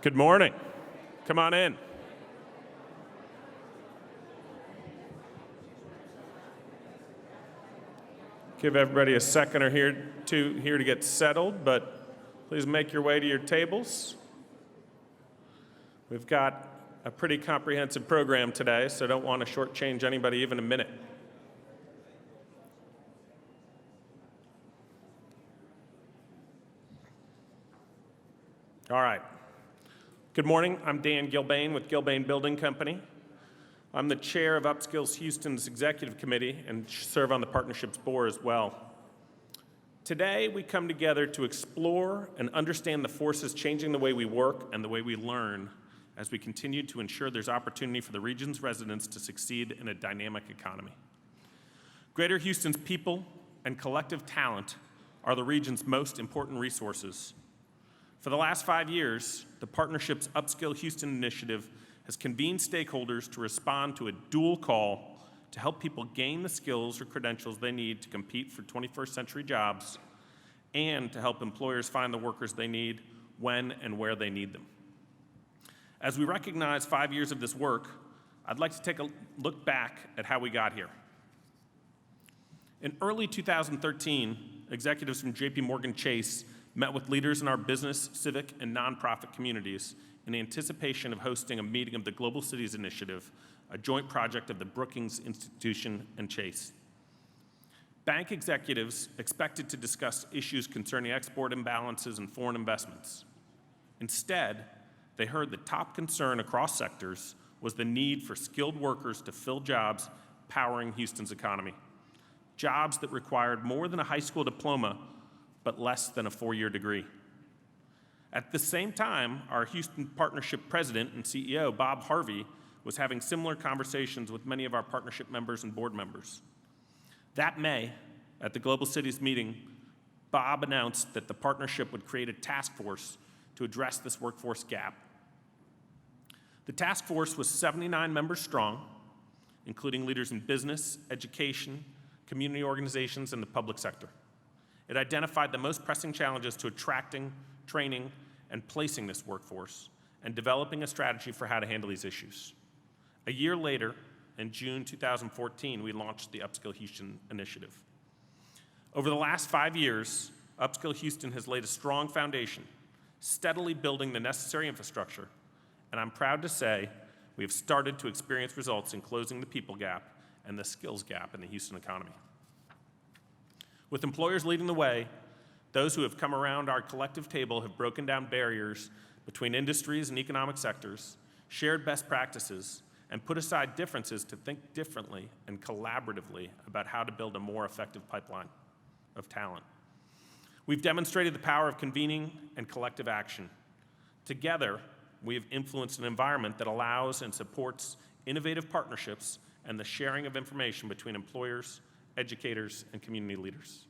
Good morning. Come on in. Give everybody a second or here to get settled, but please make your way to your tables. We've got a pretty comprehensive program today, so don't want to shortchange anybody even a minute. All right. Good morning. I'm Dan Gilbane with Gilbane Building Company. I'm the chair of UpSkill's Houston's Executive Committee and serve on the partnership's board as well. Today, we come together to explore and understand the forces changing the way we work and the way we learn as we continue to ensure there's opportunity for the region's residents to succeed in a dynamic economy. Greater Houston's people and collective talent are the region's most important resources. For the last 5 years, the partnership's UpSkill Houston initiative has convened stakeholders to respond to a dual call to help people gain the skills or credentials they need to compete for 21st century jobs and to help employers find the workers they need when and where they need them. As we recognize 5 years of this work, I'd like to take a look back at how we got here. In early 2013, executives from JPMorgan Chase met with leaders in our business, civic, and nonprofit communities in anticipation of hosting a meeting of the Global Cities Initiative, a joint project of the Brookings Institution and Chase. Bank executives expected to discuss issues concerning export imbalances and foreign investments. Instead, they heard the top concern across sectors was the need for skilled workers to fill jobs powering Houston's economy. Jobs that required more than a high school diploma, but less than a 4-year degree. At the same time, our Houston Partnership President and CEO, Bob Harvey, was having similar conversations with many of our partnership members and board members. That May, at the Global Cities meeting, Bob announced that the partnership would create a task force to address this workforce gap. The task force was 79 members strong, including leaders in business, education, community organizations, and the public sector. It identified the most pressing challenges to attracting, training, and placing this workforce, and developing a strategy for how to handle these issues. A year later, in June 2014, we launched the UpSkill Houston initiative. Over the last 5 years, UpSkill Houston has laid a strong foundation, steadily building the necessary infrastructure, and I'm proud to say we have started to experience results in closing the people gap and the skills gap in the Houston economy. With employers leading the way, those who have come around our collective table have broken down barriers between industries and economic sectors, shared best practices, and put aside differences to think differently and collaboratively about how to build a more effective pipeline of talent. We've demonstrated the power of convening and collective action. Together, we have influenced an environment that allows and supports innovative partnerships and the sharing of information between employers, educators, and community leaders.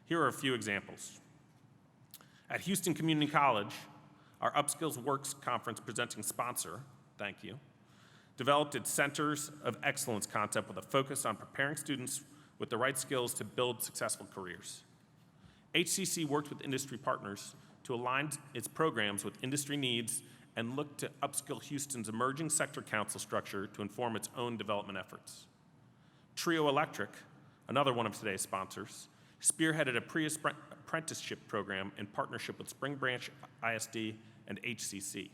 Here are a few examples. At Houston Community College, our UpSkills Works conference presenting sponsor, thank you, developed its Centers of Excellence concept with a focus on preparing students with the right skills to build successful careers. HCC worked with industry partners to align its programs with industry needs and look to UpSkill Houston's emerging sector council structure to inform its own development efforts. Trio Electric, another one of today's sponsors, spearheaded a pre-apprenticeship program in partnership with Spring Branch ISD and HCC.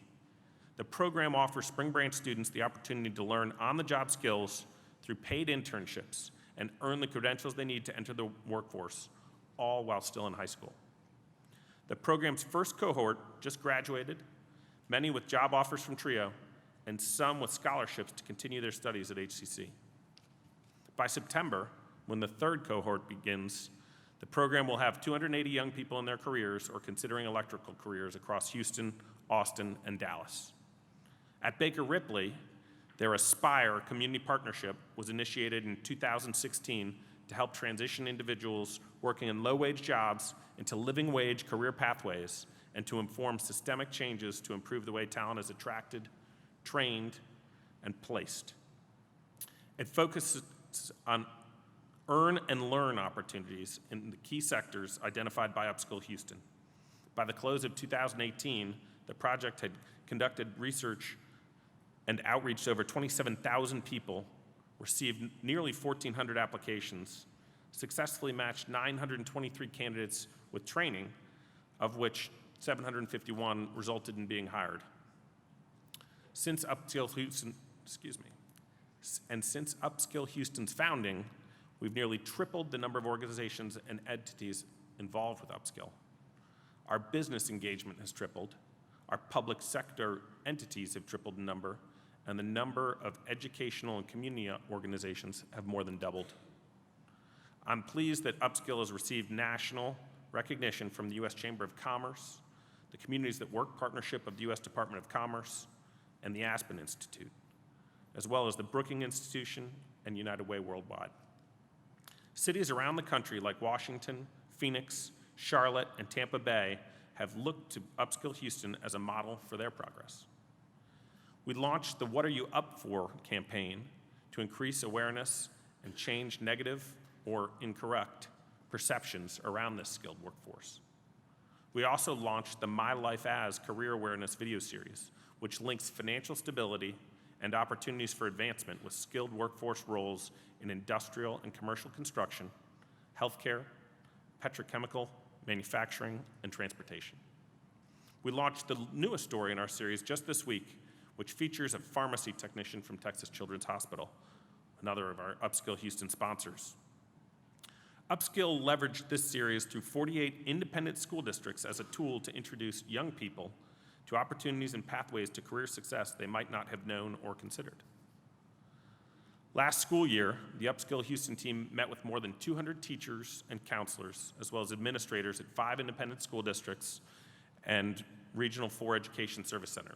The program offers Spring Branch students the opportunity to learn on-the-job skills through paid internships and earn the credentials they need to enter the workforce, all while still in high school. The program's first cohort just graduated, many with job offers from Trio, and some with scholarships to continue their studies at HCC. By September, when the third cohort begins, the program will have 280 young people in their careers or considering electrical careers across Houston, Austin, and Dallas. At Baker Ripley, their Aspire community partnership was initiated in 2016 to help transition individuals working in low-wage jobs into living wage career pathways and to inform systemic changes to improve the way talent is attracted, trained, and placed. It focuses on earn and learn opportunities in the key sectors identified by UpSkill Houston. By the close of 2018, the project had conducted research and outreach to over 27,000 people, received nearly 1,400 applications, successfully matched 923 candidates with training, of which 751 resulted in being hired. Since UpSkill Houston's founding, we've nearly tripled the number of organizations and entities involved with UpSkill. Our business engagement has tripled, our public sector entities have tripled in number, and the number of educational and community organizations have more than doubled. I'm pleased that UpSkill has received national recognition from the U.S. Chamber of Commerce, the Communities that Work partnership of the U.S. Department of Commerce, and the Aspen Institute, as well as the Brookings Institution and United Way Worldwide. Cities around the country like Washington, Phoenix, Charlotte, and Tampa Bay have looked to UpSkill Houston as a model for their progress. We launched the What Are You Up For campaign to increase awareness and change negative or incorrect perceptions around this skilled workforce. We also launched the My Life As Career Awareness video series, which links financial stability and opportunities for advancement with skilled workforce roles in industrial and commercial construction, healthcare, petrochemical, manufacturing, and transportation. We launched the newest story in our series just this week, which features a pharmacy technician from Texas Children's Hospital, another of our UpSkill Houston sponsors. UpSkill leveraged this series through 48 independent school districts as a tool to introduce young people to opportunities and pathways to career success they might not have known or considered. Last school year, the UpSkill Houston team met with more than 200 teachers and counselors, as well as administrators at 5 independent school districts and Regional 4 Education Service Center.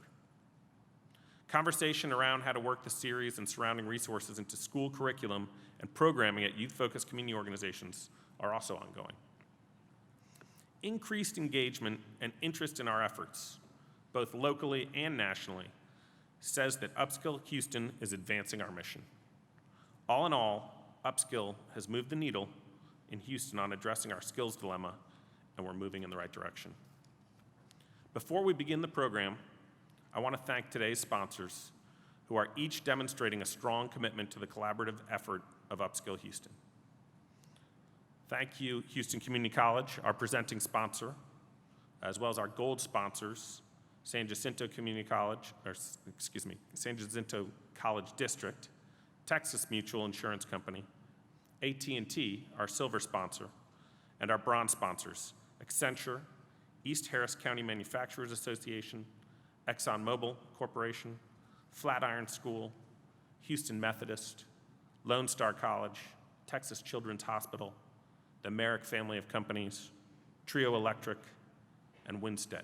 Conversation around how to work the series and surrounding resources into school curriculum and programming at youth-focused community organizations are also ongoing. Increased engagement and interest in our efforts, both locally and nationally, says that UpSkill Houston is advancing our mission. All in all, UpSkill has moved the needle in Houston on addressing our skills dilemma, and we're moving in the right direction. Before we begin the program, I want to thank today's sponsors, who are each demonstrating a strong commitment to the collaborative effort of UpSkill Houston. Thank you, Houston Community College, our presenting sponsor, as well as our gold sponsors, San Jacinto College District, Texas Mutual Insurance Company, AT&T, our silver sponsor, and our bronze sponsors, Accenture, East Harris County Manufacturers Association, ExxonMobil Corporation, Flatiron School, Houston Methodist, Lone Star College, Texas Children's Hospital, the Merrick family of companies, Trio Electric, and Winstead.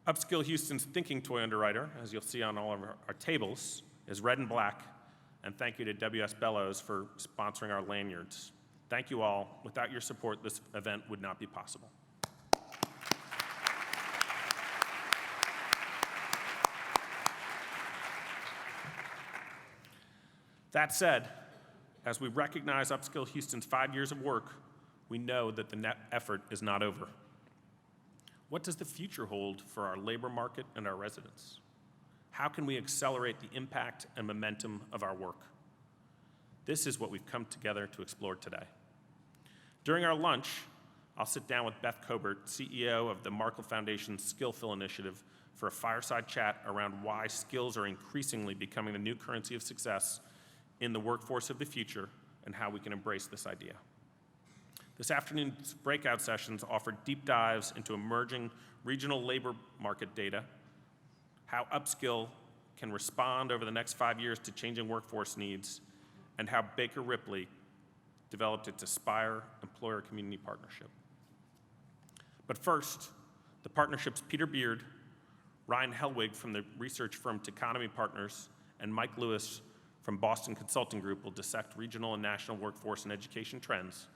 UpSkill Houston's thinking toy underwriter, as you'll see on all of our tables, is red and black, and thank you to WS Bellows for sponsoring our lanyards. Thank you all. Without your support, this event would not be possible. That said, as we recognize UpSkill Houston's 5 years of work, we know that the net effort is not over. What does the future hold for our labor market and our residents? How can we accelerate the impact and momentum of our work? This is what we've come together to explore today. During our lunch, I'll sit down with Beth Cobert, CEO of the Markle Foundation's Skillful Initiative, for a fireside chat around why skills are increasingly becoming the new currency of success in the workforce of the future and how we can embrace this idea. This afternoon's breakout sessions offer deep dives into emerging regional labor market data, how UpSkill can respond over the next 5 years to changing workforce needs, and how Baker Ripley developed its Aspire Employer-Community Partnership. But first, the partnership's Peter Beard, Ryan Helwig from the research firm Techonomy Partners, and Mike Lewis from Boston Consulting Group will dissect regional and national workforce and education trends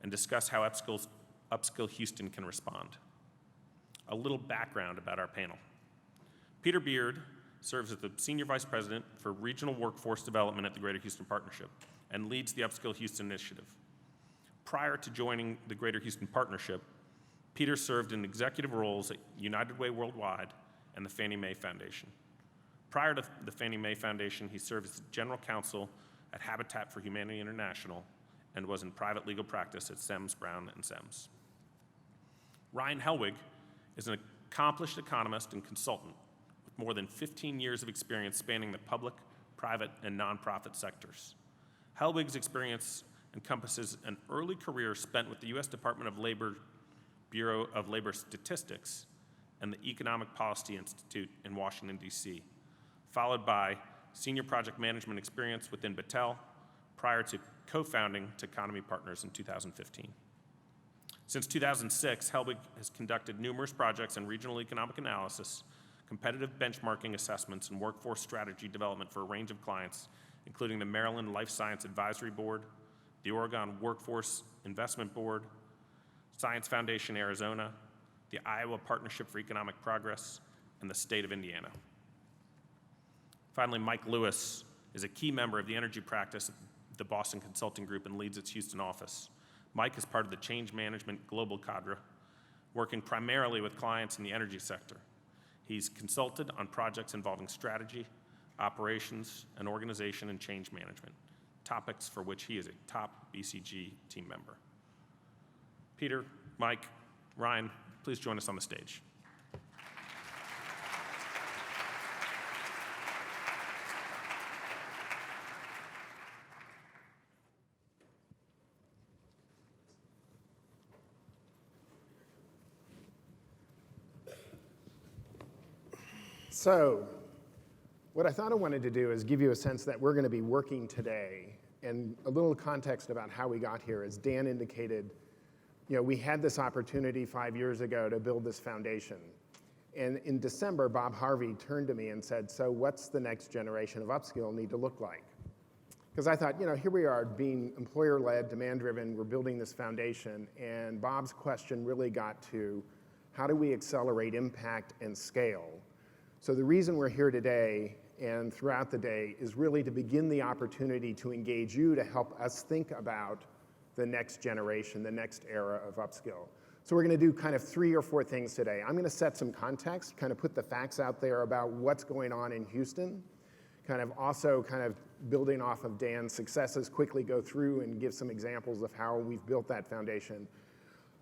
and discuss how UpSkill Houston can respond. A little background about our panel. Peter Beard serves as the Senior Vice President for Regional Workforce Development at the Greater Houston Partnership and leads the UpSkill Houston initiative. Prior to joining the Greater Houston Partnership, Peter served in executive roles at United Way Worldwide and the Fannie Mae Foundation. Prior to the Fannie Mae Foundation, he served as general counsel at Habitat for Humanity International and was in private legal practice at Sems, Brown & Sems. Ryan Helwig is an accomplished economist and consultant with more than 15 years of experience spanning the public, private, and nonprofit sectors. Helwig's experience encompasses an early career spent with the U.S. Department of Labor Bureau of Labor Statistics and the Economic Policy Institute in Washington, D.C., followed by senior project management experience within Battelle prior to co-founding Techonomy Partners in 2015. Since 2006, Helwig has conducted numerous projects in regional economic analysis, competitive benchmarking assessments, and workforce strategy development for a range of clients, including the Maryland Life Science Advisory Board, the Oregon Workforce Investment Board, Science Foundation Arizona, the Iowa Partnership for Economic Progress, and the state of Indiana. Finally, Mike Lewis is a key member of the energy practice at the Boston Consulting Group and leads its Houston office. Mike is part of the Change Management Global Cadre, working primarily with clients in the energy sector. He's consulted on projects involving strategy, operations, and organization and change management, topics for which he is a top BCG team member. Peter, Mike, Ryan, please join us on the stage. So, what I thought I wanted to do is give you a sense that we're going to be working today, and a little context about how we got here. As Dan indicated, we had this opportunity 5 years ago to build this foundation. And in December, Bob Harvey turned to me and said, so what's the next generation of UpSkill need to look like? Because I thought, here we are being employer-led, demand-driven, we're building this foundation, and Bob's question really got to, how do we accelerate impact and scale? So the reason we're here today and throughout the day is really to begin the opportunity to engage you to help us think about the next generation, the next era of UpSkill. So we're going to do kind of 3 or 4 things today. I'm going to set some context, kind of put the facts out there about what's going on in Houston, kind of building off of Dan's successes, quickly go through and give some examples of how we've built that foundation.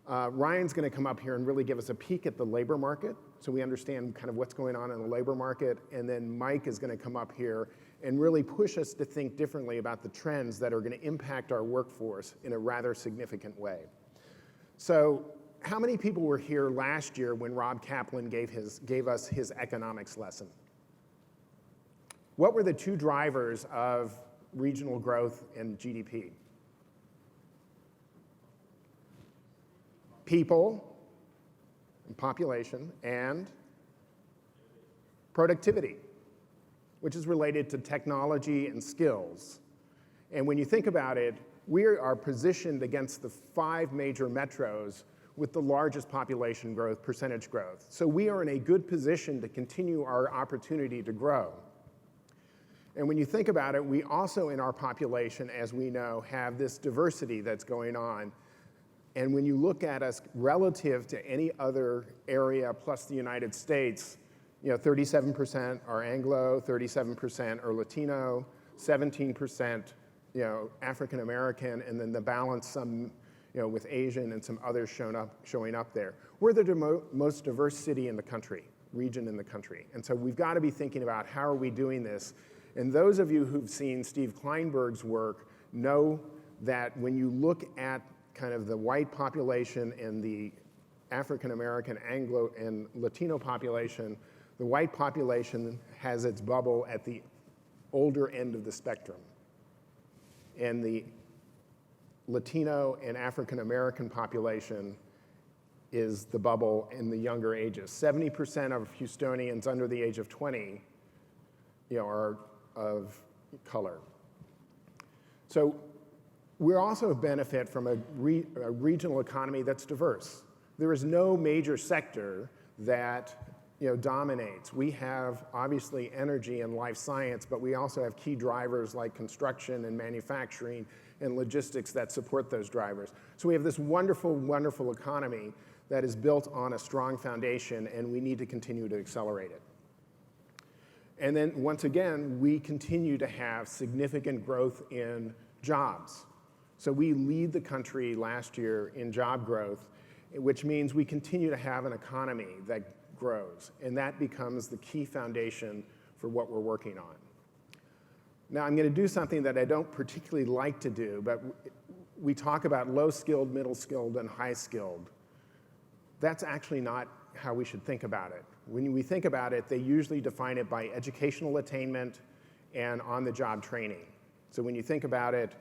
Ryan's going to come up here and really give us a peek at the labor market, so we understand kind of what's going on in the labor market. And then Mike is going to come up here and really push us to think differently about the trends that are going to impact our workforce in a rather significant way. So how many people were here last year when Rob Kaplan gave us his economics lesson? What were the 2 drivers of regional growth and GDP? People, and population, and productivity, which is related to technology and skills. And when you think about it, we are positioned against the 5 major metros with the largest population growth, percentage growth. So we are in a good position to continue our opportunity to grow. And when you think about it, we also in our population, as we know, have this diversity that's going on. And when you look at us relative to any other area plus the United States, 37% are Anglo, 37% are Latino, 17%, African American, and then the balance some, with Asian and some others showing up there. We're the most diverse city in the country, region in the country. And so we've got to be thinking about how are we doing this. And those of you who've seen Steve Kleinberg's work know that when you look at kind of the white population and the African American, Anglo, and Latino population, the white population has its bubble at the older end of the spectrum. And the Latino and African American population is the bubble in the younger ages. 70% of Houstonians under the age of 20 are of color. So we also benefit from a regional economy that's diverse. There is no major sector that dominates. We have obviously energy and life science, but we also have key drivers like construction and manufacturing and logistics that support those drivers. So we have this wonderful, wonderful economy that is built on a strong foundation, and we need to continue to accelerate it. And then once again, we continue to have significant growth in jobs. So we lead the country last year in job growth, which means we continue to have an economy that grows, and that becomes the key foundation for what we're working on. Now, I'm going to do something that I don't particularly like to do, but we talk about low-skilled, middle-skilled, and high-skilled. That's actually not how we should think about it. When we think about it, they usually define it by educational attainment and on-the-job training. So when you think about it,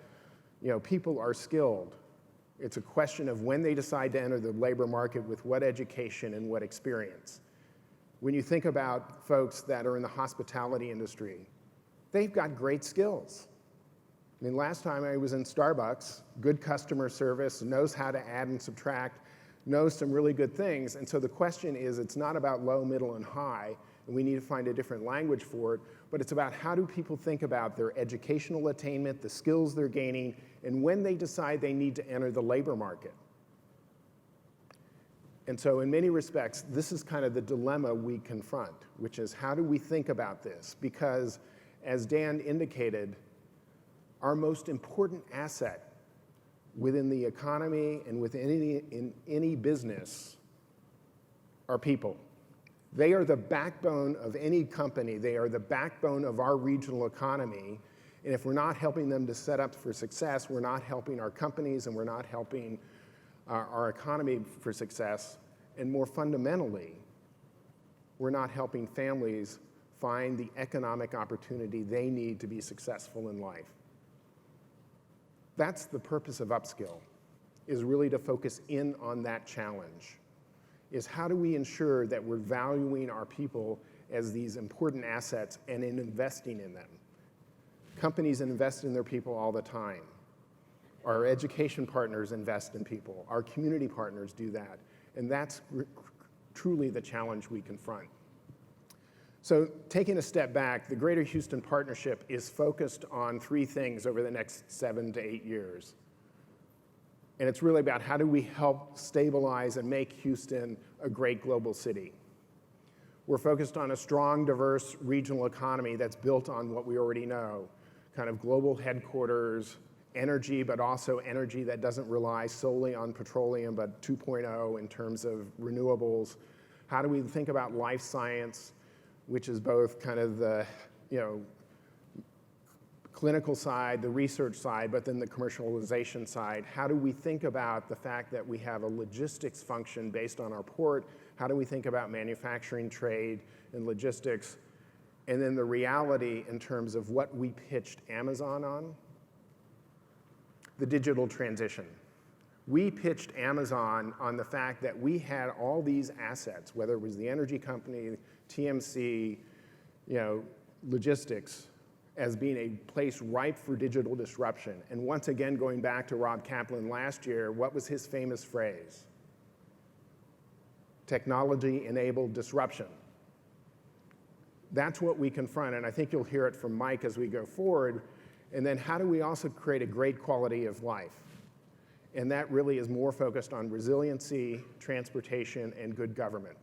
people are skilled. It's a question of when they decide to enter the labor market with what education and what experience. When you think about folks that are in the hospitality industry, they've got great skills. I mean, last time I was in Starbucks, good customer service, knows how to add and subtract, knows some really good things. And so the question is, it's not about low, middle, and high, and we need to find a different language for it, but it's about how do people think about their educational attainment, the skills they're gaining, and when they decide they need to enter the labor market. And so in many respects, this is kind of the dilemma we confront, which is how do we think about this? Because as Dan indicated, our most important asset within the economy and within any business are people. They are the backbone of any company. They are the backbone of our regional economy. And if we're not helping them to set up for success, we're not helping our companies and we're not helping our economy for success. And more fundamentally, we're not helping families find the economic opportunity they need to be successful in life. That's the purpose of UpSkill, is really to focus in on that challenge, is how do we ensure that we're valuing our people as these important assets and in investing in them. Companies invest in their people all the time. Our education partners invest in people. Our community partners do that. And that's truly the challenge we confront. So taking a step back, the Greater Houston Partnership is focused on 3 things over the next 7 to 8 years. And it's really about how do we help stabilize and make Houston a great global city. We're focused on a strong, diverse regional economy that's built on what we already know, kind of global headquarters, energy, but also energy that doesn't rely solely on petroleum, but 2.0 in terms of renewables. How do we think about life science, which is both kind of the clinical side, the research side, but then the commercialization side? How do we think about the fact that we have a logistics function based on our port? How do we think about manufacturing, trade, and logistics? And then the reality in terms of what we pitched Amazon on, the digital transition. We pitched Amazon on the fact that we had all these assets, whether it was the energy company, TMC, logistics, as being a place ripe for digital disruption. And once again, going back to Rob Kaplan last year, what was his famous phrase? Technology-enabled disruption. That's what we confront, and I think you'll hear it from Mike as we go forward. And then how do we also create a great quality of life? And that really is more focused on resiliency, transportation, and good government.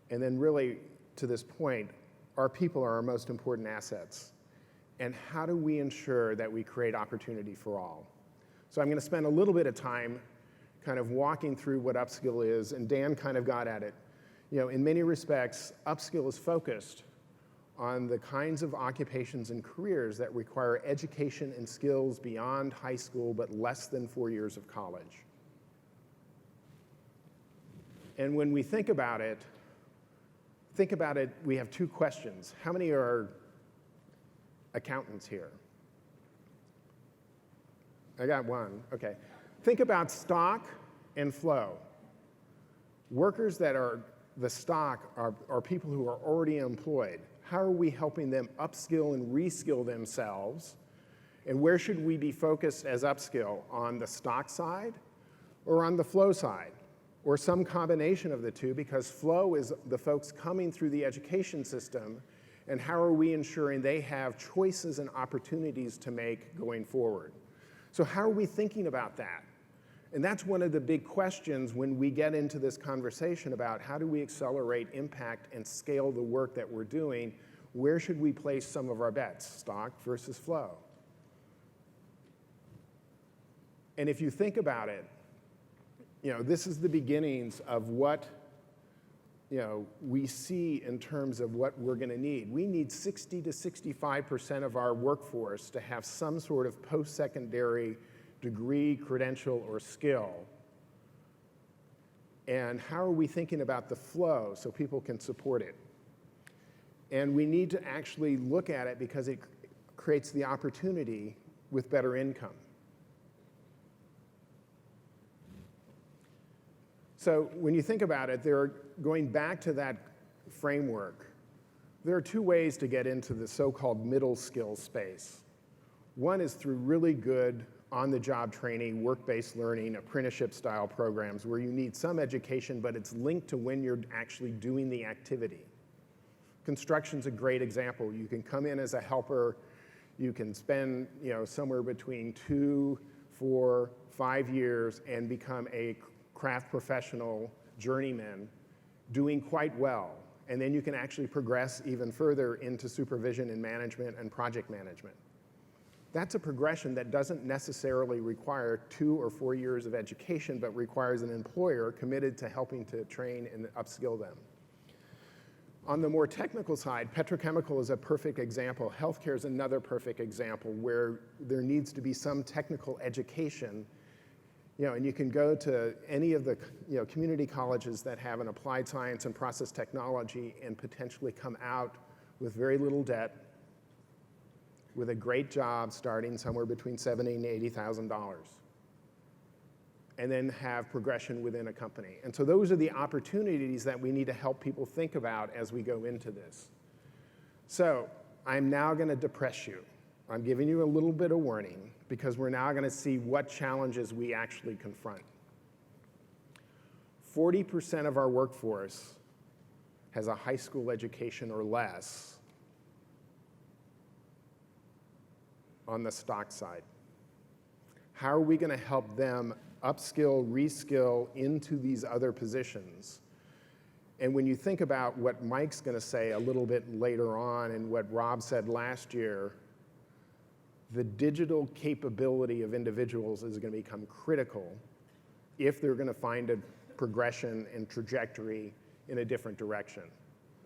And then really, to this point, our people are our most important assets. And how do we ensure that we create opportunity for all? So I'm going to spend a little bit of time kind of walking through what UpSkill is, and Dan kind of got at it. In many respects, UpSkill is focused on the kinds of occupations and careers that require education and skills beyond high school, but less than 4 years of college. And when we think about it, we have 2 questions. How many are accountants here? I got 1, okay. Think about stock and flow. Workers that are the stock are people who are already employed. How are we helping them upskill and reskill themselves? And where should we be focused as UpSkill? On the stock side or on the flow side? Or some combination of the two, because flow is the folks coming through the education system, and how are we ensuring they have choices and opportunities to make going forward? So how are we thinking about that? And that's one of the big questions when we get into this conversation about how do we accelerate impact and scale the work that we're doing. Where should we place some of our bets, stock versus flow? And if you think about it, this is the beginnings of what we see in terms of what we're going to need. We need 60 to 65% of our workforce to have some sort of post-secondary degree, credential, or skill. And how are we thinking about the flow so people can support it? And we need to actually look at it because it creates the opportunity with better income. So when you think about it, going back to that framework, there are two ways to get into the so-called middle skill space. One is through really good on-the-job training, work-based learning, apprenticeship-style programs where you need some education, but it's linked to when you're actually doing the activity. Construction's a great example. You can come in as a helper. You can spend somewhere between 2, 4, 5 years and become a craft professional journeyman doing quite well. And then you can actually progress even further into supervision and management and project management. That's a progression that doesn't necessarily require 2 or 4 years of education, but requires an employer committed to helping to train and upskill them. On the more technical side, petrochemical is a perfect example. Healthcare is another perfect example where there needs to be some technical education. And you can go to any of the community colleges that have an applied science and process technology and potentially come out with very little debt, with a great job starting somewhere between $70,000 and $80,000, and then have progression within a company. And so those are the opportunities that we need to help people think about as we go into this. So I'm now going to depress you. I'm giving you a little bit of warning because we're now going to see what challenges we actually confront. 40% of our workforce has a high school education or less on the stock side. How are we going to help them upskill, reskill into these other positions? And when you think about what Mike's going to say a little bit later on and what Rob said last year, the digital capability of individuals is going to become critical if they're going to find a progression and trajectory in a different direction.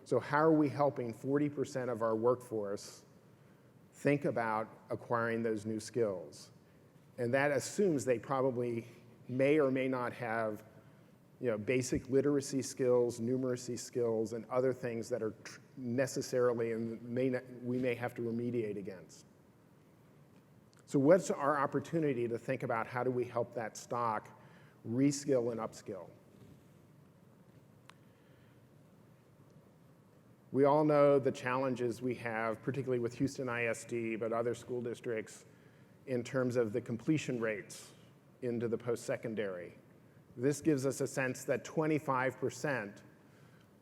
So how are we helping 40% of our workforce think about acquiring those new skills? And that assumes they probably may or may not have basic literacy skills, numeracy skills, and other things that are necessarily and we may have to remediate against. So what's our opportunity to think about how do we help that stock reskill and upskill? We all know the challenges we have, particularly with Houston ISD, but other school districts, in terms of the completion rates into the post-secondary. This gives us a sense that 25%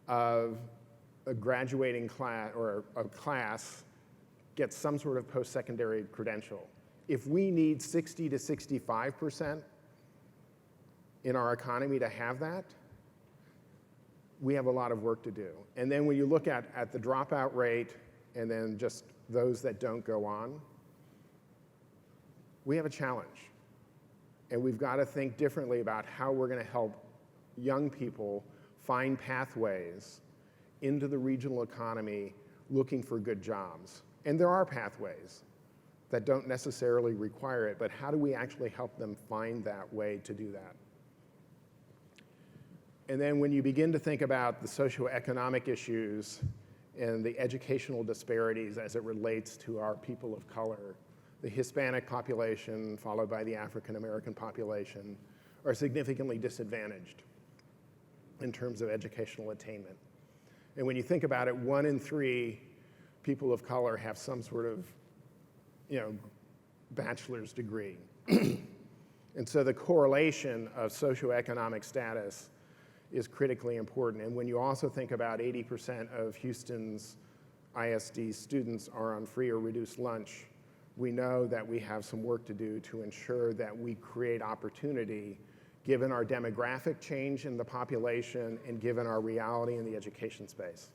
of a graduating class or a class gets some sort of post-secondary credential. If we need 60 to 65% in our economy to have that, we have a lot of work to do. And then when you look at the dropout rate and then just those that don't go on, we have a challenge. And we've got to think differently about how we're going to help young people find pathways into the regional economy looking for good jobs. And there are pathways that don't necessarily require it, but how do we actually help them find that way to do that? And then when you begin to think about the socioeconomic issues and the educational disparities as it relates to our people of color, the Hispanic population, followed by the African American population, are significantly disadvantaged in terms of educational attainment. And when you think about it, 1 in 3 people of color have some sort of, bachelor's degree. And so the correlation of socioeconomic status is critically important. And when you also think about 80% of Houston's ISD students are on free or reduced lunch, we know that we have some work to do to ensure that we create opportunity given our demographic change in the population and given our reality in the education space.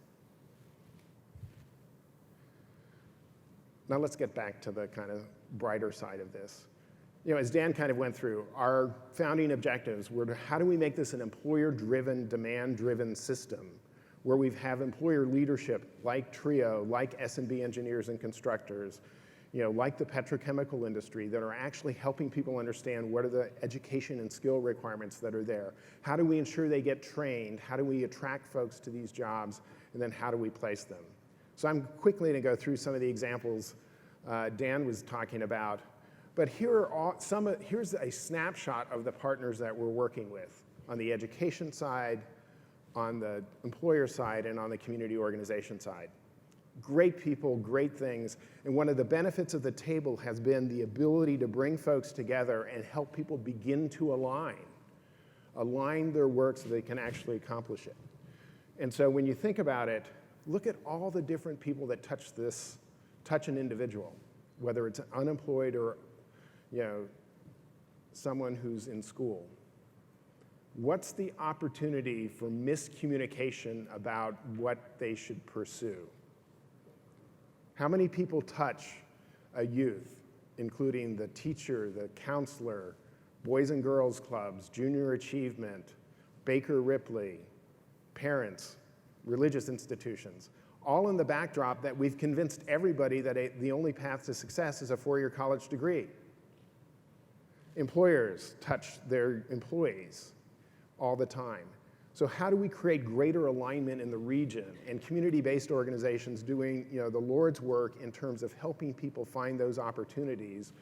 Now let's get back to the kind of brighter side of this. As Dan kind of went through, our founding objectives were how do we make this an employer-driven, demand-driven system where we have employer leadership like TRIO, like S&B engineers and constructors, like the petrochemical industry that are actually helping people understand what are the education and skill requirements that are there. How do we ensure they get trained? How do we attract folks to these jobs? And then how do we place them? So I'm quickly going to go through some of the examples Dan was talking about. But here's a snapshot of the partners that we're working with on the education side, on the employer side, and on the community organization side. Great people, great things, and one of the benefits of the table has been the ability to bring folks together and help people begin to align their work so they can actually accomplish it. And so when you think about it, look at all the different people that touch an individual, whether it's unemployed or someone who's in school. What's the opportunity for miscommunication about what they should pursue? How many people touch a youth, including the teacher, the counselor, Boys and Girls Clubs, Junior Achievement, Baker Ripley, parents, religious institutions, all in the backdrop that we've convinced everybody that the only path to success is a four-year college degree. Employers touch their employees all the time. So how do we create greater alignment in the region and community-based organizations doing the Lord's work in terms of helping people find those opportunities?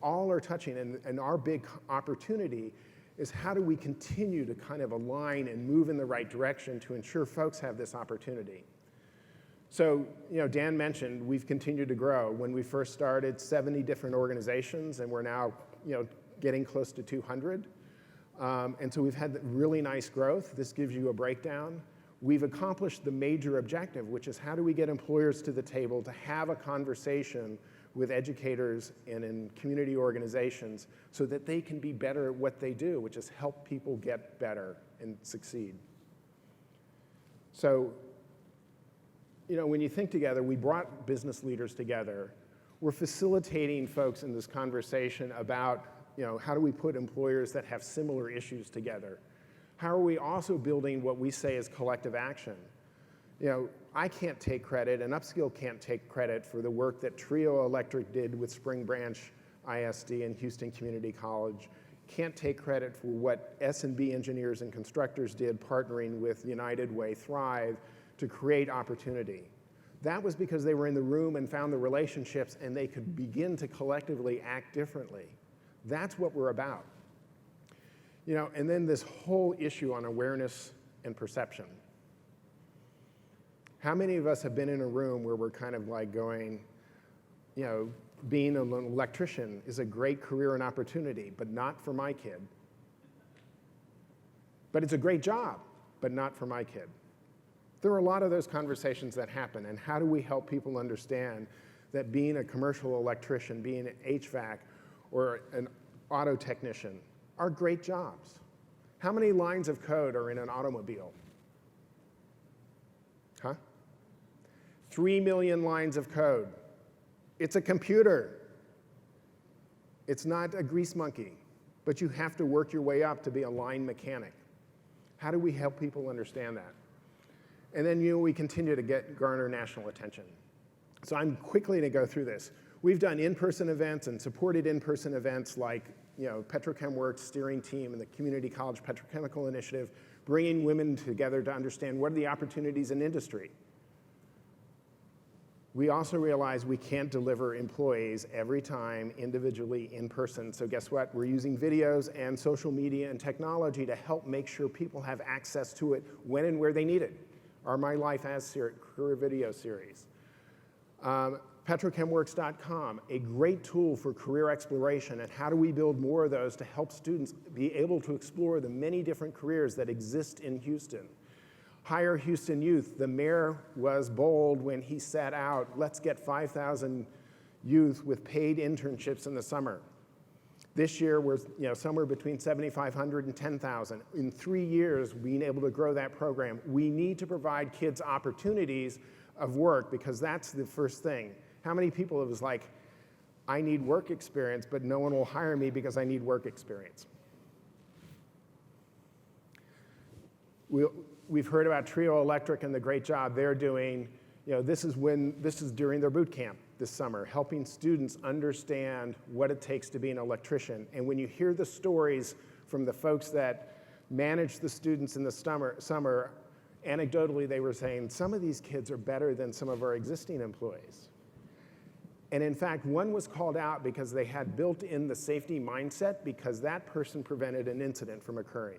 All are touching, and our big opportunity is how do we continue to kind of align and move in the right direction to ensure folks have this opportunity. So, Dan mentioned we've continued to grow. When we first started, 70 different organizations, and we're now, getting close to 200. And so we've had really nice growth. This gives you a breakdown. We've accomplished the major objective, which is how do we get employers to the table to have a conversation with educators and in community organizations so that they can be better at what they do, which is help people get better and succeed. So, when you think together, we brought business leaders together. We're facilitating folks in this conversation about how do we put employers that have similar issues together? How are we also building what we say is collective action? I can't take credit, and UpSkill can't take credit for the work that Trio Electric did with Spring Branch ISD and Houston Community College. Can't take credit for what S&B engineers and constructors did partnering with United Way Thrive to create opportunity. That was because they were in the room and found the relationships and they could begin to collectively act differently. That's what we're about. And then this whole issue on awareness and perception. How many of us have been in a room where we're kind of like going, being an electrician is a great career and opportunity, but not for my kid. But it's a great job, but not for my kid. There are a lot of those conversations that happen, and how do we help people understand that being a commercial electrician, being an HVAC, or an auto technician are great jobs? How many lines of code are in an automobile? 3 million lines of code. It's a computer. It's not a grease monkey, but you have to work your way up to be a line mechanic. How do we help people understand that? And then we continue to garner national attention. So I'm quickly going to go through this. We've done in-person events and supported in-person events like Petrochem Works steering team and the Community College Petrochemical Initiative, bringing women together to understand what are the opportunities in industry. We also realize we can't deliver employees every time individually in person. So guess what? We're using videos and social media and technology to help make sure people have access to it when and where they need it. Our My Life As career video series. Petrochemworks.com, a great tool for career exploration, and how do we build more of those to help students be able to explore the many different careers that exist in Houston. Hire Houston Youth. The mayor was bold when he set out, let's get 5,000 youth with paid internships in the summer. This year, we're somewhere between 7,500 and 10,000. In 3 years, being able to grow that program, we need to provide kids opportunities of work because that's the first thing. How many people it was like, I need work experience, but no one will hire me because I need work experience? We've heard about Trio Electric and the great job they're doing. This is during their boot camp this summer, helping students understand what it takes to be an electrician. And when you hear the stories from the folks that manage the students in the summer, anecdotally they were saying, some of these kids are better than some of our existing employees. And in fact, one was called out because they had built in the safety mindset because that person prevented an incident from occurring.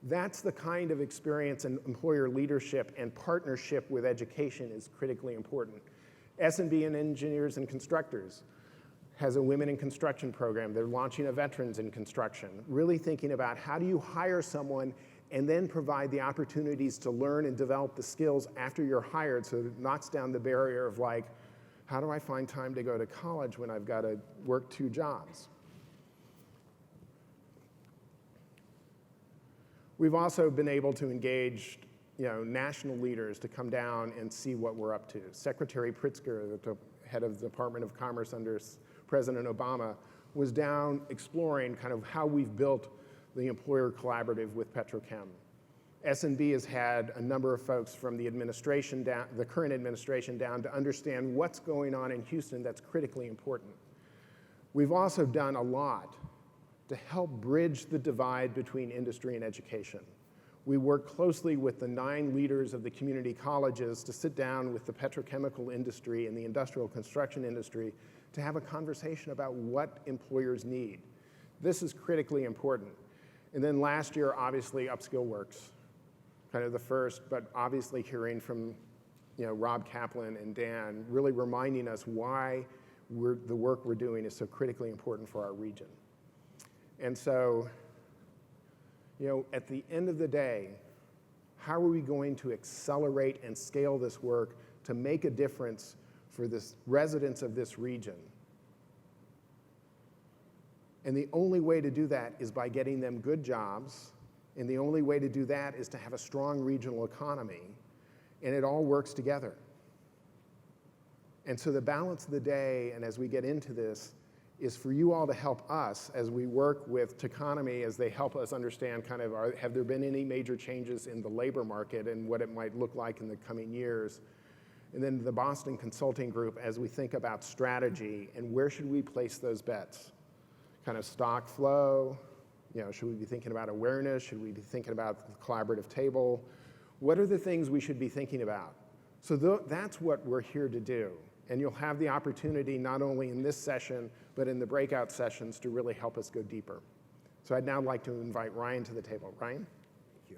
That's the kind of experience in employer leadership and partnership with education is critically important. S&B and Engineers and Constructors has a Women in Construction program. They're launching a Veterans in Construction, really thinking about how do you hire someone and then provide the opportunities to learn and develop the skills after you're hired so it knocks down the barrier of like, how do I find time to go to college when I've got to work 2 jobs? We've also been able to engage national leaders to come down and see what we're up to. Secretary Pritzker, the head of the Department of Commerce under President Obama, was down exploring kind of how we've built the employer collaborative with Petrochem. S&B has had a number of folks from the administration down, the current administration down to understand what's going on in Houston that's critically important. We've also done a lot to help bridge the divide between industry and education. We work closely with the 9 leaders of the community colleges to sit down with the petrochemical industry and the industrial construction industry to have a conversation about what employers need. This is critically important. And then last year, obviously, UpSkill Works, kind of the first, but obviously hearing from Rob Kaplan and Dan, really reminding us why the work we're doing is so critically important for our region. And so, at the end of the day, how are we going to accelerate and scale this work to make a difference for the residents of this region? And the only way to do that is by getting them good jobs, and the only way to do that is to have a strong regional economy, and it all works together. And so the balance of the day, and as we get into this, is for you all to help us as we work with Teconomy as they help us understand kind of have there been any major changes in the labor market and what it might look like in the coming years. And then the Boston Consulting Group as we think about strategy and where should we place those bets? Kind of stock flow, should we be thinking about awareness? Should we be thinking about the collaborative table? What are the things we should be thinking about? So that's what we're here to do. And you'll have the opportunity not only in this session, but in the breakout sessions to really help us go deeper. So I'd now like to invite Ryan to the table. Ryan? Thank you.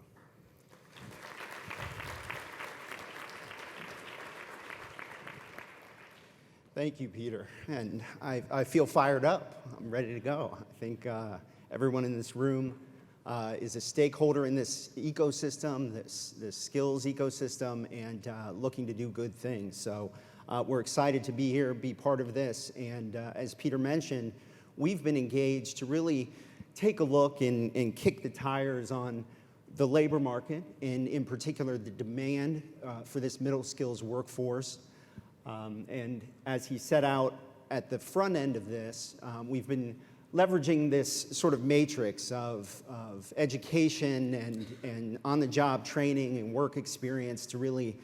Thank you, Peter. And I feel fired up. I'm ready to go. I think everyone in this room is a stakeholder in this ecosystem, this skills ecosystem, and looking to do good things. So we're excited to be here, be part of this. And as Peter mentioned, we've been engaged to really take a look and kick the tires on the labor market, and in particular, the demand for this middle skills workforce. And as he set out at the front end of this, we've been leveraging this sort of matrix of education and on-the-job training and work experience to really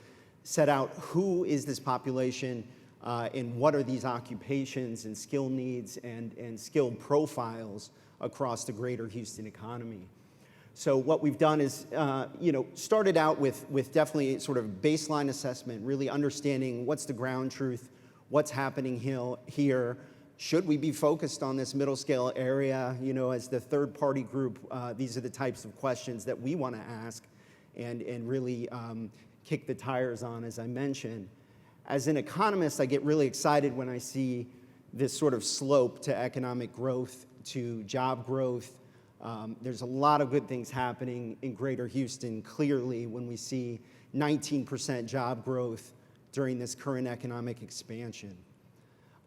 set out who is this population and what are these occupations and skill needs and skill profiles across the greater Houston economy. So what we've done is, started out with definitely sort of baseline assessment, really understanding what's the ground truth, what's happening here. Should we be focused on this middle scale area? As the third party group, these are the types of questions that we want to ask and really kick the tires on, as I mentioned. As an economist, I get really excited when I see this sort of slope to economic growth, to job growth. There's a lot of good things happening in greater Houston, clearly, when we see 19% job growth during this current economic expansion.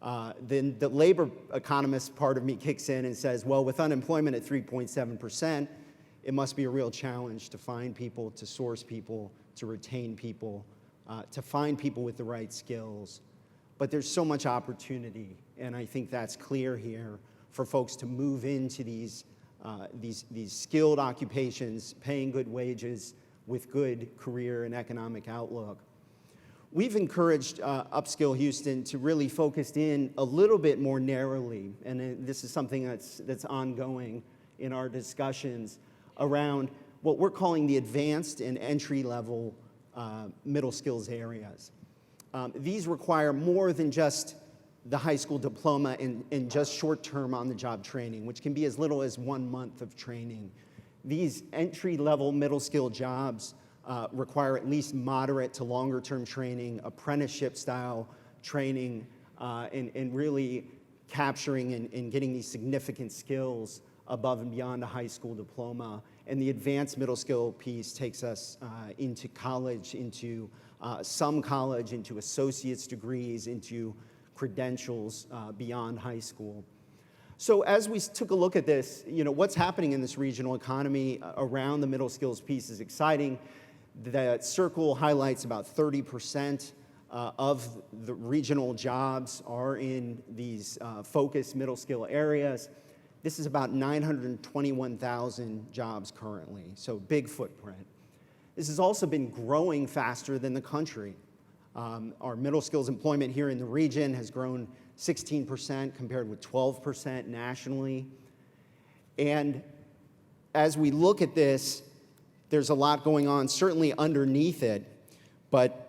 Then the labor economist part of me kicks in and says, well, with unemployment at 3.7%, it must be a real challenge to find people, to source people, to retain people, to find people with the right skills. But there's so much opportunity, and I think that's clear here for folks to move into these skilled occupations, paying good wages with good career and economic outlook. We've encouraged UpSkill Houston to really focus in a little bit more narrowly, and this is something that's ongoing in our discussions around what we're calling the advanced and entry-level middle skills areas. These require more than just the high school diploma and just short-term on-the-job training, which can be as little as 1 month of training. These entry-level middle skill jobs require at least moderate to longer-term training, apprenticeship-style training, and really capturing and getting these significant skills above and beyond a high school diploma. And the advanced middle skill piece takes us into college, into some college, into associate's degrees, into credentials beyond high school. So as we took a look at this, what's happening in this regional economy around the middle skills piece is exciting. That circle highlights about 30% of the regional jobs are in these focused middle skill areas. This is about 921,000 jobs currently, so big footprint. This has also been growing faster than the country. Our middle skills employment here in the region has grown 16% compared with 12% nationally. And as we look at this, there's a lot going on, certainly underneath it, but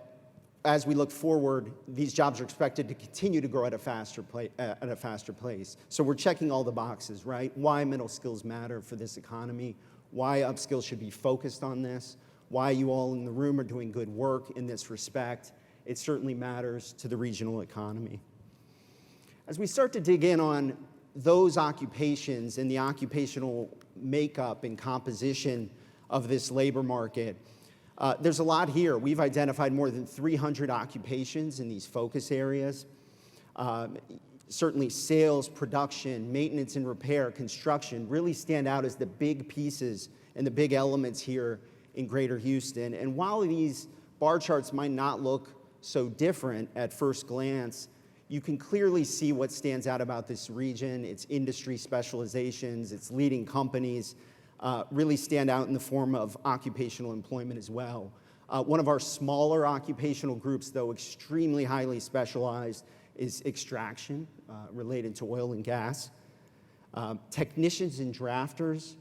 as we look forward, these jobs are expected to continue to grow at a faster pace. So we're checking all the boxes, right? Why middle skills matter for this economy, why UpSkill should be focused on this, why you all in the room are doing good work in this respect. It certainly matters to the regional economy. As we start to dig in on those occupations and the occupational makeup and composition of this labor market, there's a lot here. We've identified more than 300 occupations in these focus areas. Certainly sales, production, maintenance and repair, construction really stand out as the big pieces and the big elements here in Greater Houston. And while these bar charts might not look so different at first glance, you can clearly see what stands out about this region. Its industry specializations, its leading companies really stand out in the form of occupational employment as well. One of our smaller occupational groups, though extremely highly specialized, is extraction related to oil and gas. Technicians and drafters,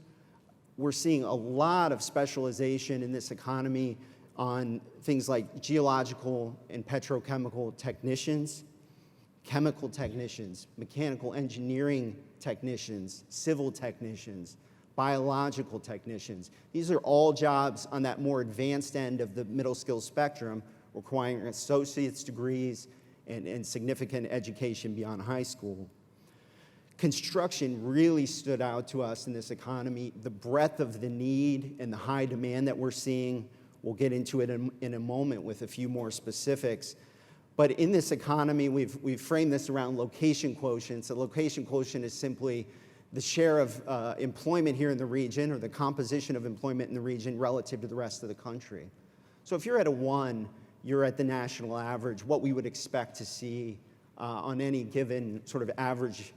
we're seeing a lot of specialization in this economy on things like geological and petrochemical technicians, chemical technicians, mechanical engineering technicians, civil technicians, biological technicians. These are all jobs on that more advanced end of the middle skills spectrum, requiring associate's degrees and significant education beyond high school. Construction really stood out to us in this economy. The breadth of the need and the high demand that we're seeing, we'll get into it in a moment with a few more specifics. But in this economy, we've framed this around location quotients. A location quotient is simply the share of employment here in the region, or the composition of employment in the region relative to the rest of the country. So if you're at a 1, you're at the national average, what we would expect to see on any given sort of average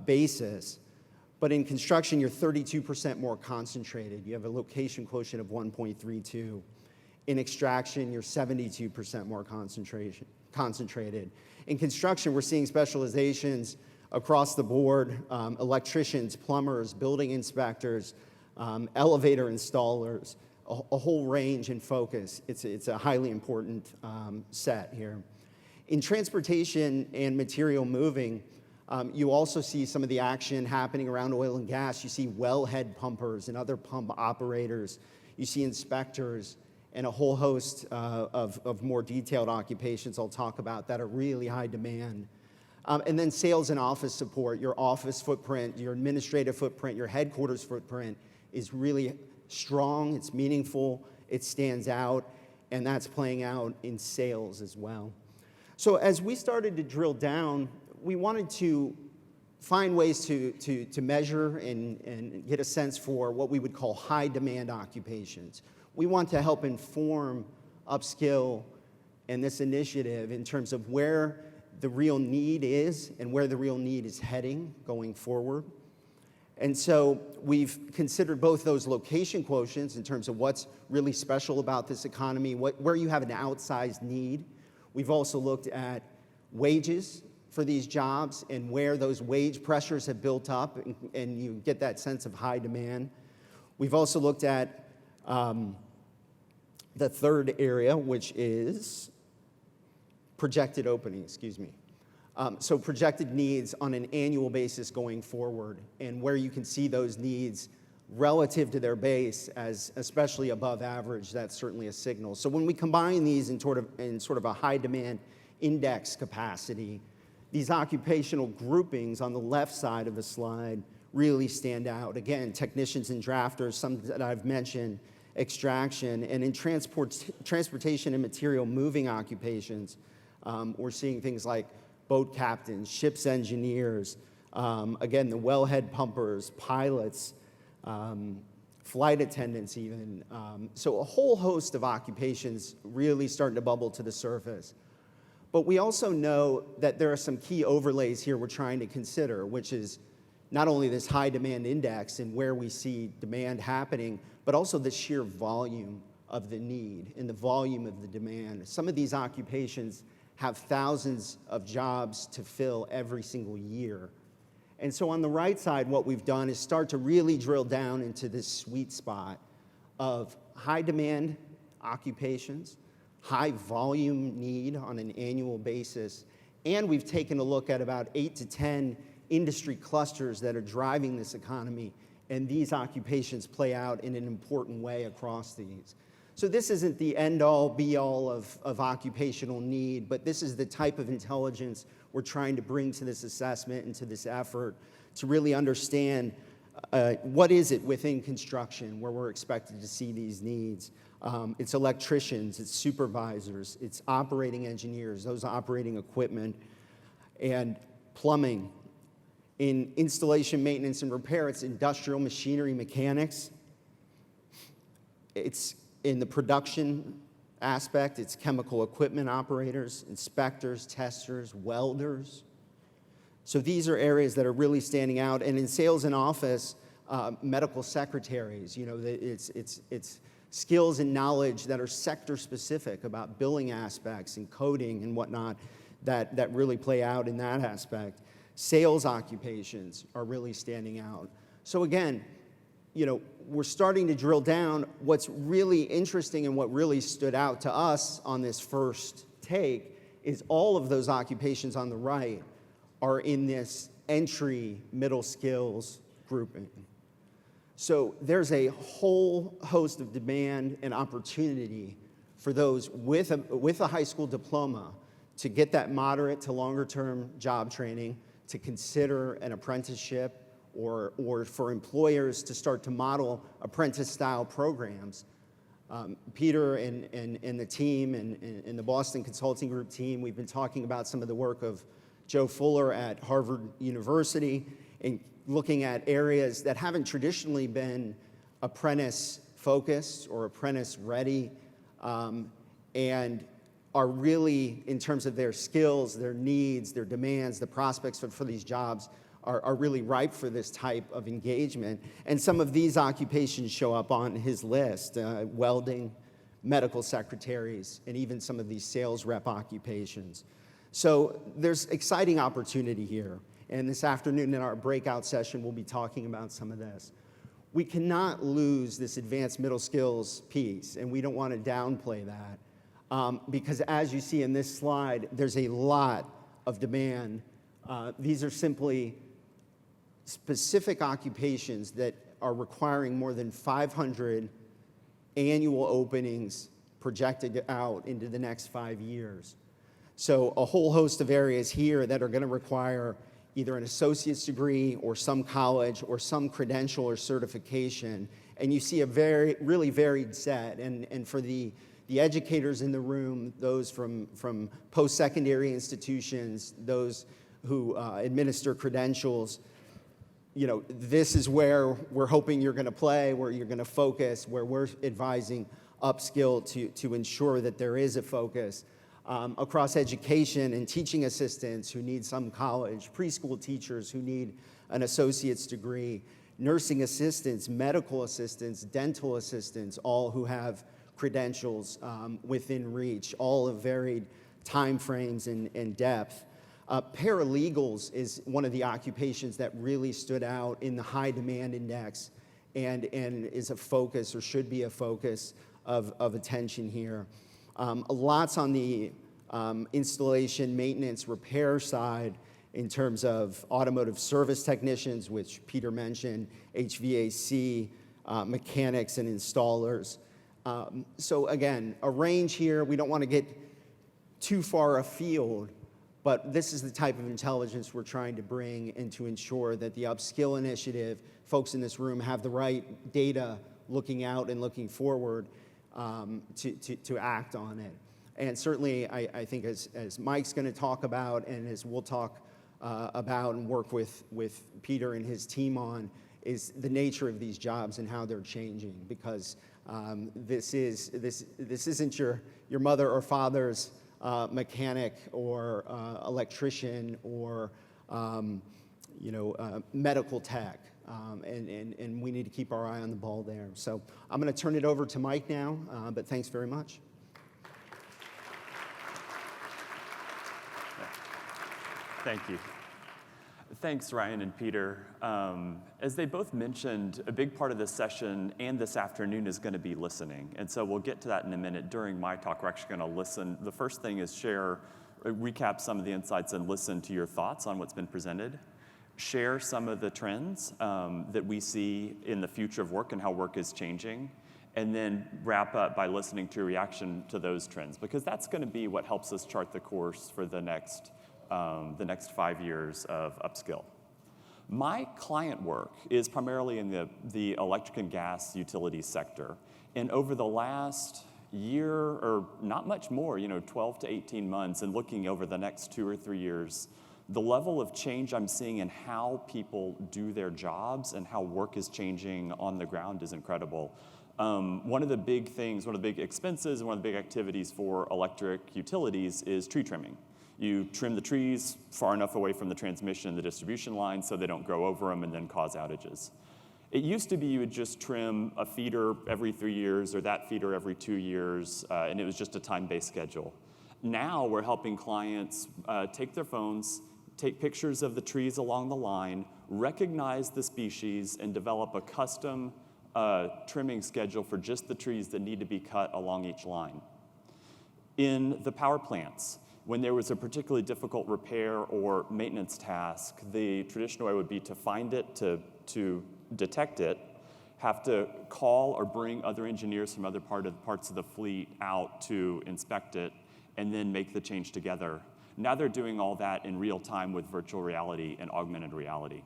basis. But in construction, you're 32% more concentrated. You have a location quotient of 1.32. In extraction, you're 72% more concentrated. In construction, we're seeing specializations across the board, electricians, plumbers, building inspectors, elevator installers, a whole range and focus. It's a highly important set here. In transportation and material moving, you also see some of the action happening around oil and gas. You see wellhead pumpers and other pump operators. You see inspectors and a whole host of more detailed occupations I'll talk about that are really high demand. And then sales and office support, your office footprint, your administrative footprint, your headquarters footprint is really strong, it's meaningful, it stands out, and that's playing out in sales as well. So as we started to drill down, we wanted to find ways to measure and get a sense for what we would call high demand occupations. We want to help inform UpSkill and this initiative in terms of where the real need is and where the real need is heading going forward. And so we've considered both those location quotients in terms of what's really special about this economy, where you have an outsized need. We've also looked at wages for these jobs and where those wage pressures have built up, and you get that sense of high demand. We've also looked at the third area, which is projected openings, so projected needs on an annual basis going forward, and where you can see those needs relative to their base as especially above average. That's certainly a signal. So when we combine these in sort of a high demand index capacity, these occupational groupings on the left side of the slide really stand out. Again, technicians and drafters, some that I've mentioned, extraction, and in transportation and material moving occupations, we're seeing things like boat captains, ship's engineers, again, the wellhead pumpers, pilots, flight attendants even. So a whole host of occupations really starting to bubble to the surface. But we also know that there are some key overlays here we're trying to consider, which is not only this high demand index and where we see demand happening, but also the sheer volume of the need and the volume of the demand. Some of these occupations have thousands of jobs to fill every single year. And so on the right side, what we've done is start to really drill down into this sweet spot of high demand occupations, high volume need on an annual basis, and we've taken a look at about 8 to 10 industry clusters that are driving this economy, and these occupations play out in an important way across these. So this isn't the end-all, be-all of occupational need, but this is the type of intelligence we're trying to bring to this assessment and to this effort to really understand what is it within construction where we're expected to see these needs. It's electricians, it's supervisors, it's operating engineers, those operating equipment, and plumbing. In installation, maintenance, and repair, it's industrial machinery mechanics. It's in the production aspect, it's chemical equipment operators, inspectors, testers, welders. So these are areas that are really standing out. And in sales and office, medical secretaries, it's skills and knowledge that are sector specific about billing aspects and coding and whatnot that really play out in that aspect. Sales occupations are really standing out. So again, we're starting to drill down. What's really interesting and what really stood out to us on this first take is all of those occupations on the right are in this entry middle skills grouping. So there's a whole host of demand and opportunity for those with a high school diploma to get that moderate to longer term job training, to consider an apprenticeship, or for employers to start to model apprentice-style programs. Peter and the team and the Boston Consulting Group team, we've been talking about some of the work of Joe Fuller at Harvard University and looking at areas that haven't traditionally been apprentice-focused or apprentice-ready, and are really, in terms of their skills, their needs, their demands, the prospects for these jobs, are really ripe for this type of engagement. And some of these occupations show up on his list, welding, medical secretaries, and even some of these sales rep occupations. So there's exciting opportunity here. And this afternoon in our breakout session, we'll be talking about some of this. We cannot lose this advanced middle skills piece, and we don't want to downplay that. Because as you see in this slide, there's a lot of demand. These are simply specific occupations that are requiring more than 500 annual openings projected out into the next 5 years. So a whole host of areas here that are going to require either an associate's degree or some college or some credential or certification. And you see a really varied set. And for the educators in the room, those from post-secondary institutions, those who administer credentials, you know, this is where we're hoping you're going to play, where you're going to focus, where we're advising UpSkill to ensure that there is a focus. Across education and teaching assistants who need some college, preschool teachers who need an associate's degree, nursing assistants, medical assistants, dental assistants, all who have credentials within reach, all of varied time frames and depth. Paralegals is one of the occupations that really stood out in the high demand index and is a focus, or should be a focus of attention here. Lots on the installation, maintenance, repair side in terms of automotive service technicians, which Peter mentioned, HVAC, mechanics and installers. So again, a range here. We don't want to get too far afield, but this is the type of intelligence we're trying to bring and to ensure that the UpSkill initiative, folks in this room have the right data looking out and looking forward to act on it. And certainly, I think as Mike's going to talk about, and as we'll talk about and work with Peter and his team on, is the nature of these jobs and how they're changing. Because this isn't your mother or father's mechanic or electrician or medical tech. And we need to keep our eye on the ball there. So I'm going to turn it over to Mike now, but thanks very much. Thank you. Thanks, Ryan and Peter. As they both mentioned, a big part of this session and this afternoon is going to be listening. And so we'll get to that in a minute. During my talk, we're actually going to listen. The first thing is recap some of the insights and listen to your thoughts on what's been presented. Share some of the trends that we see in the future of work and how work is changing. And then wrap up by listening to a reaction to those trends, because that's going to be what helps us chart the course for the next 5 years of UpSkill. My client work is primarily in the electric and gas utilities sector. And over the last year, or not much more, 12 to 18 months, and looking over the next 2 or 3 years, the level of change I'm seeing in how people do their jobs and how work is changing on the ground is incredible. One of the big expenses and one of the big activities for electric utilities is tree trimming. You trim the trees far enough away from the transmission and the distribution lines so they don't grow over them and then cause outages. It used to be you would just trim a feeder every 3 years or that feeder every 2 years, and it was just a time-based schedule. Now we're helping clients take their phones, take pictures of the trees along the line, recognize the species, and develop a custom trimming schedule for just the trees that need to be cut along each line. In the power plants, when there was a particularly difficult repair or maintenance task, the traditional way would be to find it, to detect it, have to call or bring other engineers from other parts of the fleet out to inspect it, and then make the change together. Now they're doing all that in real time with virtual reality and augmented reality.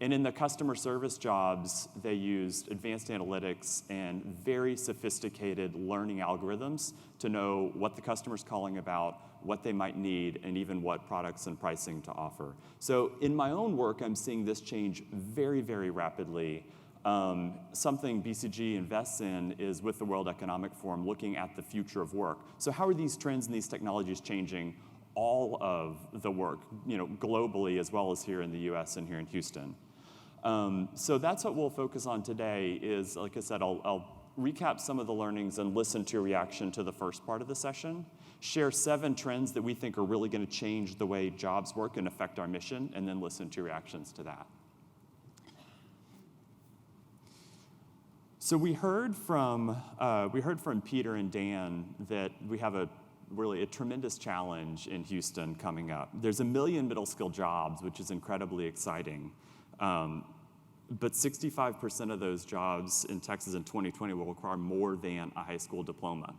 And in the customer service jobs, they used advanced analytics and very sophisticated learning algorithms to know what the customer's calling about, what they might need, and even what products and pricing to offer. So in my own work, I'm seeing this change very, very rapidly. Something BCG invests in is with the World Economic Forum looking at the future of work. So how are these trends and these technologies changing all of the work, globally as well as here in the US and here in Houston? So that's what we'll focus on today is, like I said, I'll recap some of the learnings and listen to a reaction to the first part of the session, share 7 trends that we think are really going to change the way jobs work and affect our mission, and then listen to reactions to that. So we heard from Peter and Dan that we have a tremendous challenge in Houston coming up. There's 1 million middle skill jobs, which is incredibly exciting. But 65% of those jobs in Texas in 2020 will require more than a high school diploma.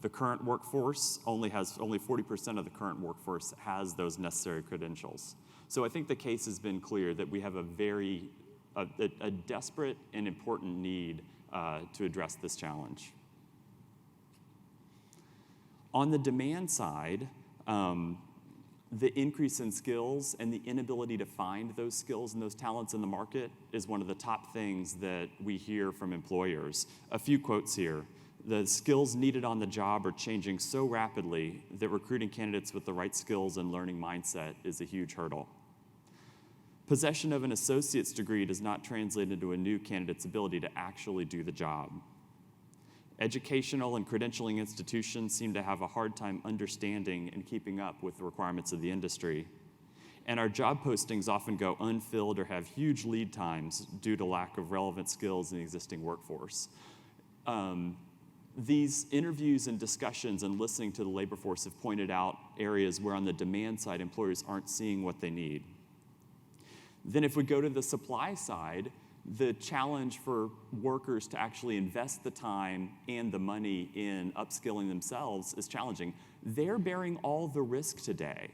The current workforce only 40% of the current workforce has those necessary credentials. So I think the case has been clear that we have a desperate and important need to address this challenge. On the demand side, the increase in skills and the inability to find those skills and those talents in the market is one of the top things that we hear from employers. A few quotes here. The skills needed on the job are changing so rapidly that recruiting candidates with the right skills and learning mindset is a huge hurdle. Possession of an associate's degree does not translate into a new candidate's ability to actually do the job. Educational and credentialing institutions seem to have a hard time understanding and keeping up with the requirements of the industry. And our job postings often go unfilled or have huge lead times due to lack of relevant skills in the existing workforce. These interviews and discussions and listening to the labor force have pointed out areas where on the demand side, employers aren't seeing what they need. Then if we go to the supply side, the challenge for workers to actually invest the time and the money in upskilling themselves is challenging. They're bearing all the risk today.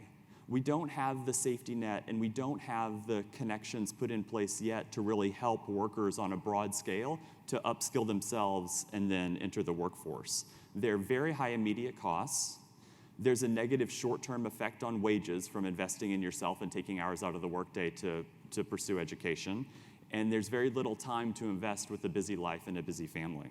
We don't have the safety net and we don't have the connections put in place yet to really help workers on a broad scale to upskill themselves and then enter the workforce. They're very high immediate costs. There's a negative short-term effect on wages from investing in yourself and taking hours out of the workday to pursue education. And there's very little time to invest with a busy life and a busy family.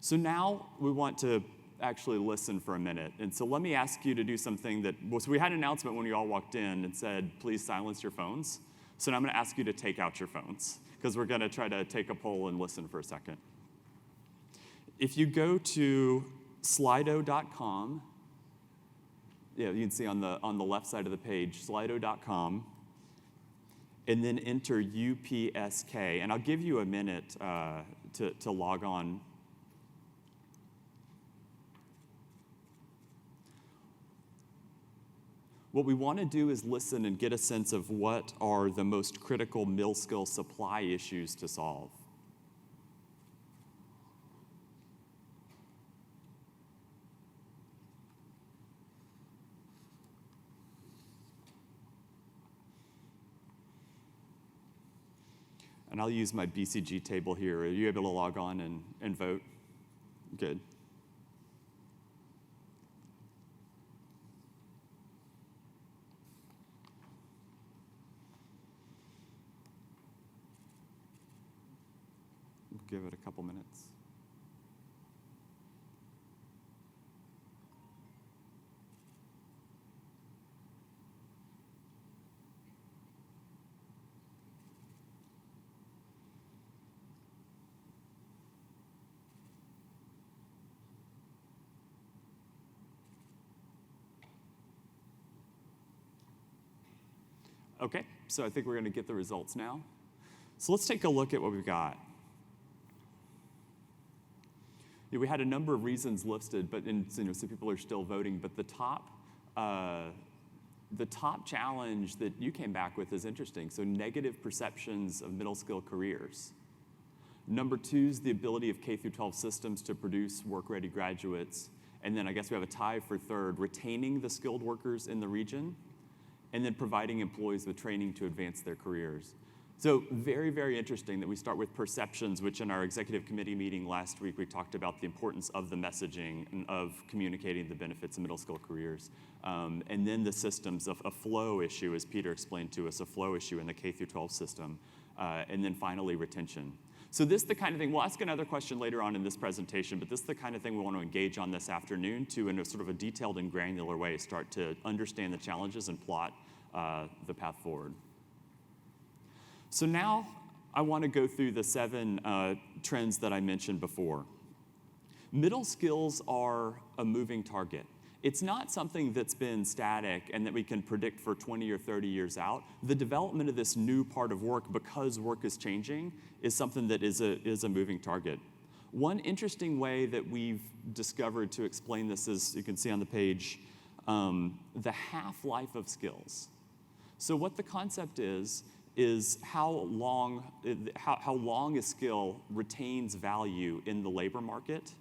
So now we want to actually listen for a minute. And so let me ask you to do something that, so we had an announcement when you all walked in and said, please silence your phones. So now I'm gonna ask you to take out your phones because we're gonna try to take a poll and listen for a second. If you go to slido.com, yeah, you can see on the left side of the page, slido.com, and then enter UpSkill. And I'll give you a minute to log on. What we want to do is listen and get a sense of what are the most critical middle skill supply issues to solve. And I'll use my BCG table here. Are you able to log on and vote? Good. We'll give it a couple minutes. Okay, so I think we're going to get the results now. So let's take a look at what we've got. Yeah, we had a number of reasons listed, but so people are still voting. But the top challenge that you came back with is interesting. So negative perceptions of middle skill careers. Number 2 is the ability of K-12 systems to produce work-ready graduates. And then I guess we have a tie for 3rd, retaining the skilled workers in the region, and then providing employees with training to advance their careers. So very, very interesting that we start with perceptions, which in our executive committee meeting last week, we talked about the importance of the messaging and of communicating the benefits of middle skill careers. And then the systems of a flow issue, as Peter explained to us, a flow issue in the K-12 system. And then finally, retention. So this is the kind of thing, we'll ask another question later on in this presentation, but this is the kind of thing we want to engage on this afternoon to, in a sort of a detailed and granular way, start to understand the challenges and plot the path forward. So now I want to go through the 7 trends that I mentioned before. Middle skills are a moving target. It's not something that's been static and that we can predict for 20 or 30 years out. The development of this new part of work, because work is changing, is something that is a moving target. One interesting way that we've discovered to explain this is, you can see on the page, the half-life of skills. So what the concept is how long a skill retains value in the labor market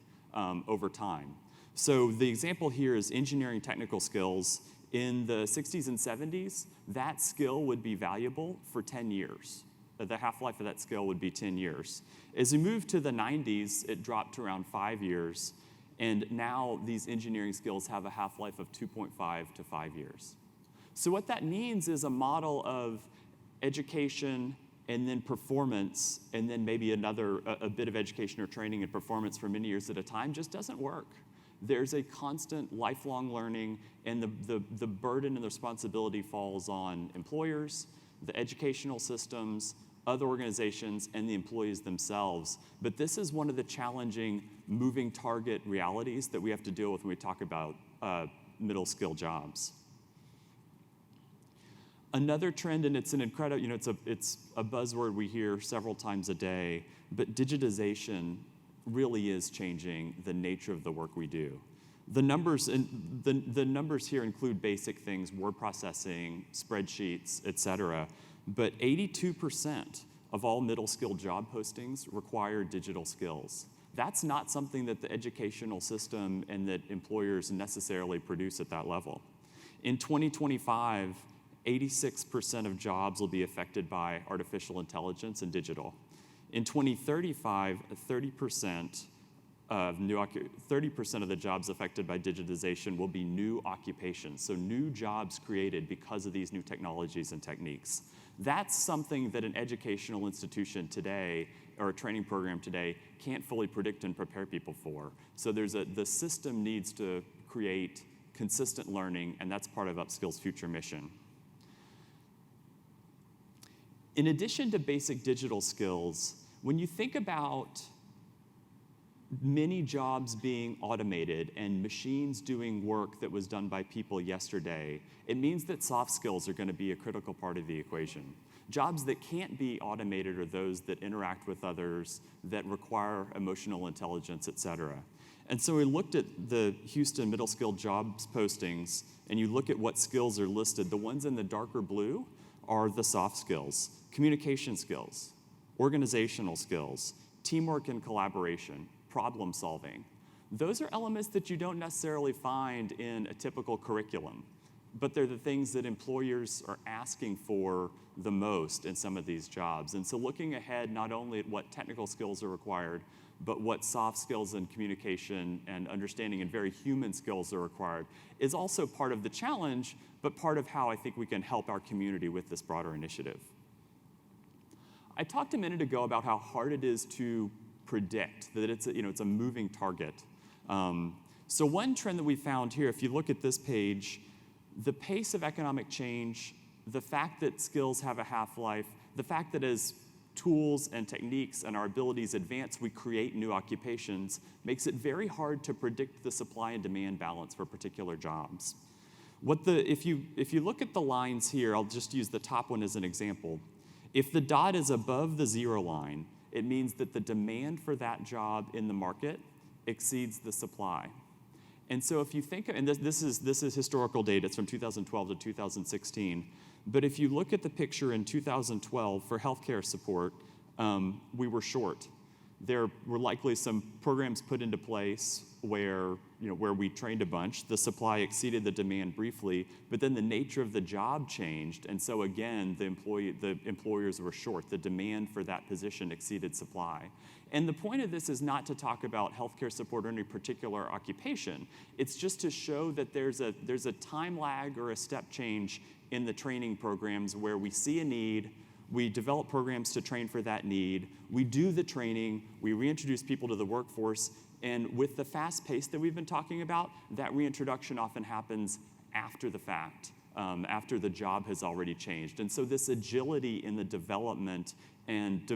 over time. So the example here is engineering technical skills. In the 60s and 70s, that skill would be valuable for 10 years. The half-life of that skill would be 10 years. As we moved to the 90s, it dropped to around 5 years. And now these engineering skills have a half-life of 2.5 to 5 years. So what that means is a model of education and then performance, and then maybe a bit of education or training and performance for many years at a time just doesn't work. There's a constant lifelong learning, and the burden and the responsibility falls on employers, the educational systems, other organizations, and the employees themselves. But this is one of the challenging moving target realities that we have to deal with when we talk about middle skill jobs. Another trend, and it's an incredible, it's a buzzword we hear several times a day, but digitization really is changing the nature of the work we do. The numbers here include basic things, word processing, spreadsheets, et cetera, but 82% of all middle skill job postings require digital skills. That's not something that the educational system and that employers necessarily produce at that level. In 2025, 86% of jobs will be affected by artificial intelligence and digital. In 2035, 30% of the jobs affected by digitization will be new occupations, so new jobs created because of these new technologies and techniques. That's something that an educational institution today or a training program today can't fully predict and prepare people for. So the system needs to create consistent learning, and that's part of UpSkill's future mission. In addition to basic digital skills, when you think about many jobs being automated and machines doing work that was done by people yesterday, it means that soft skills are going to be a critical part of the equation. Jobs that can't be automated are those that interact with others, that require emotional intelligence, et cetera. And so we looked at the Houston middle skill jobs postings, and you look at what skills are listed. The ones in the darker blue are the soft skills: communication skills, organizational skills, teamwork and collaboration, problem solving. Those are elements that you don't necessarily find in a typical curriculum, but they're the things that employers are asking for the most in some of these jobs. And so looking ahead not only at what technical skills are required, but what soft skills and communication and understanding and very human skills are required is also part of the challenge, but part of how I think we can help our community with this broader initiative. I talked a minute ago about how hard it is to predict, that it's a moving target. So one trend that we found here, if you look at this page, the pace of economic change, the fact that skills have a half-life, the fact that as tools and techniques and our abilities advance, we create new occupations, makes it very hard to predict the supply and demand balance for particular jobs. If you look at the lines here, I'll just use the top one as an example. If the dot is above the zero line, it means that the demand for that job in the market exceeds the supply. And so if you think, and this is historical data, it's from 2012 to 2016, but if you look at the picture in 2012 for healthcare support, we were short. There were likely some programs put into place where we trained a bunch. The supply exceeded the demand briefly, but then the nature of the job changed, and so again, the employers were short. The demand for that position exceeded supply. And the point of this is not to talk about healthcare support or any particular occupation. It's just to show that there's a time lag or a step change in the training programs where we see a need, we develop programs to train for that need, we do the training, we reintroduce people to the workforce, and with the fast pace that we've been talking about, that reintroduction often happens after the fact, after the job has already changed. And so this agility in the development and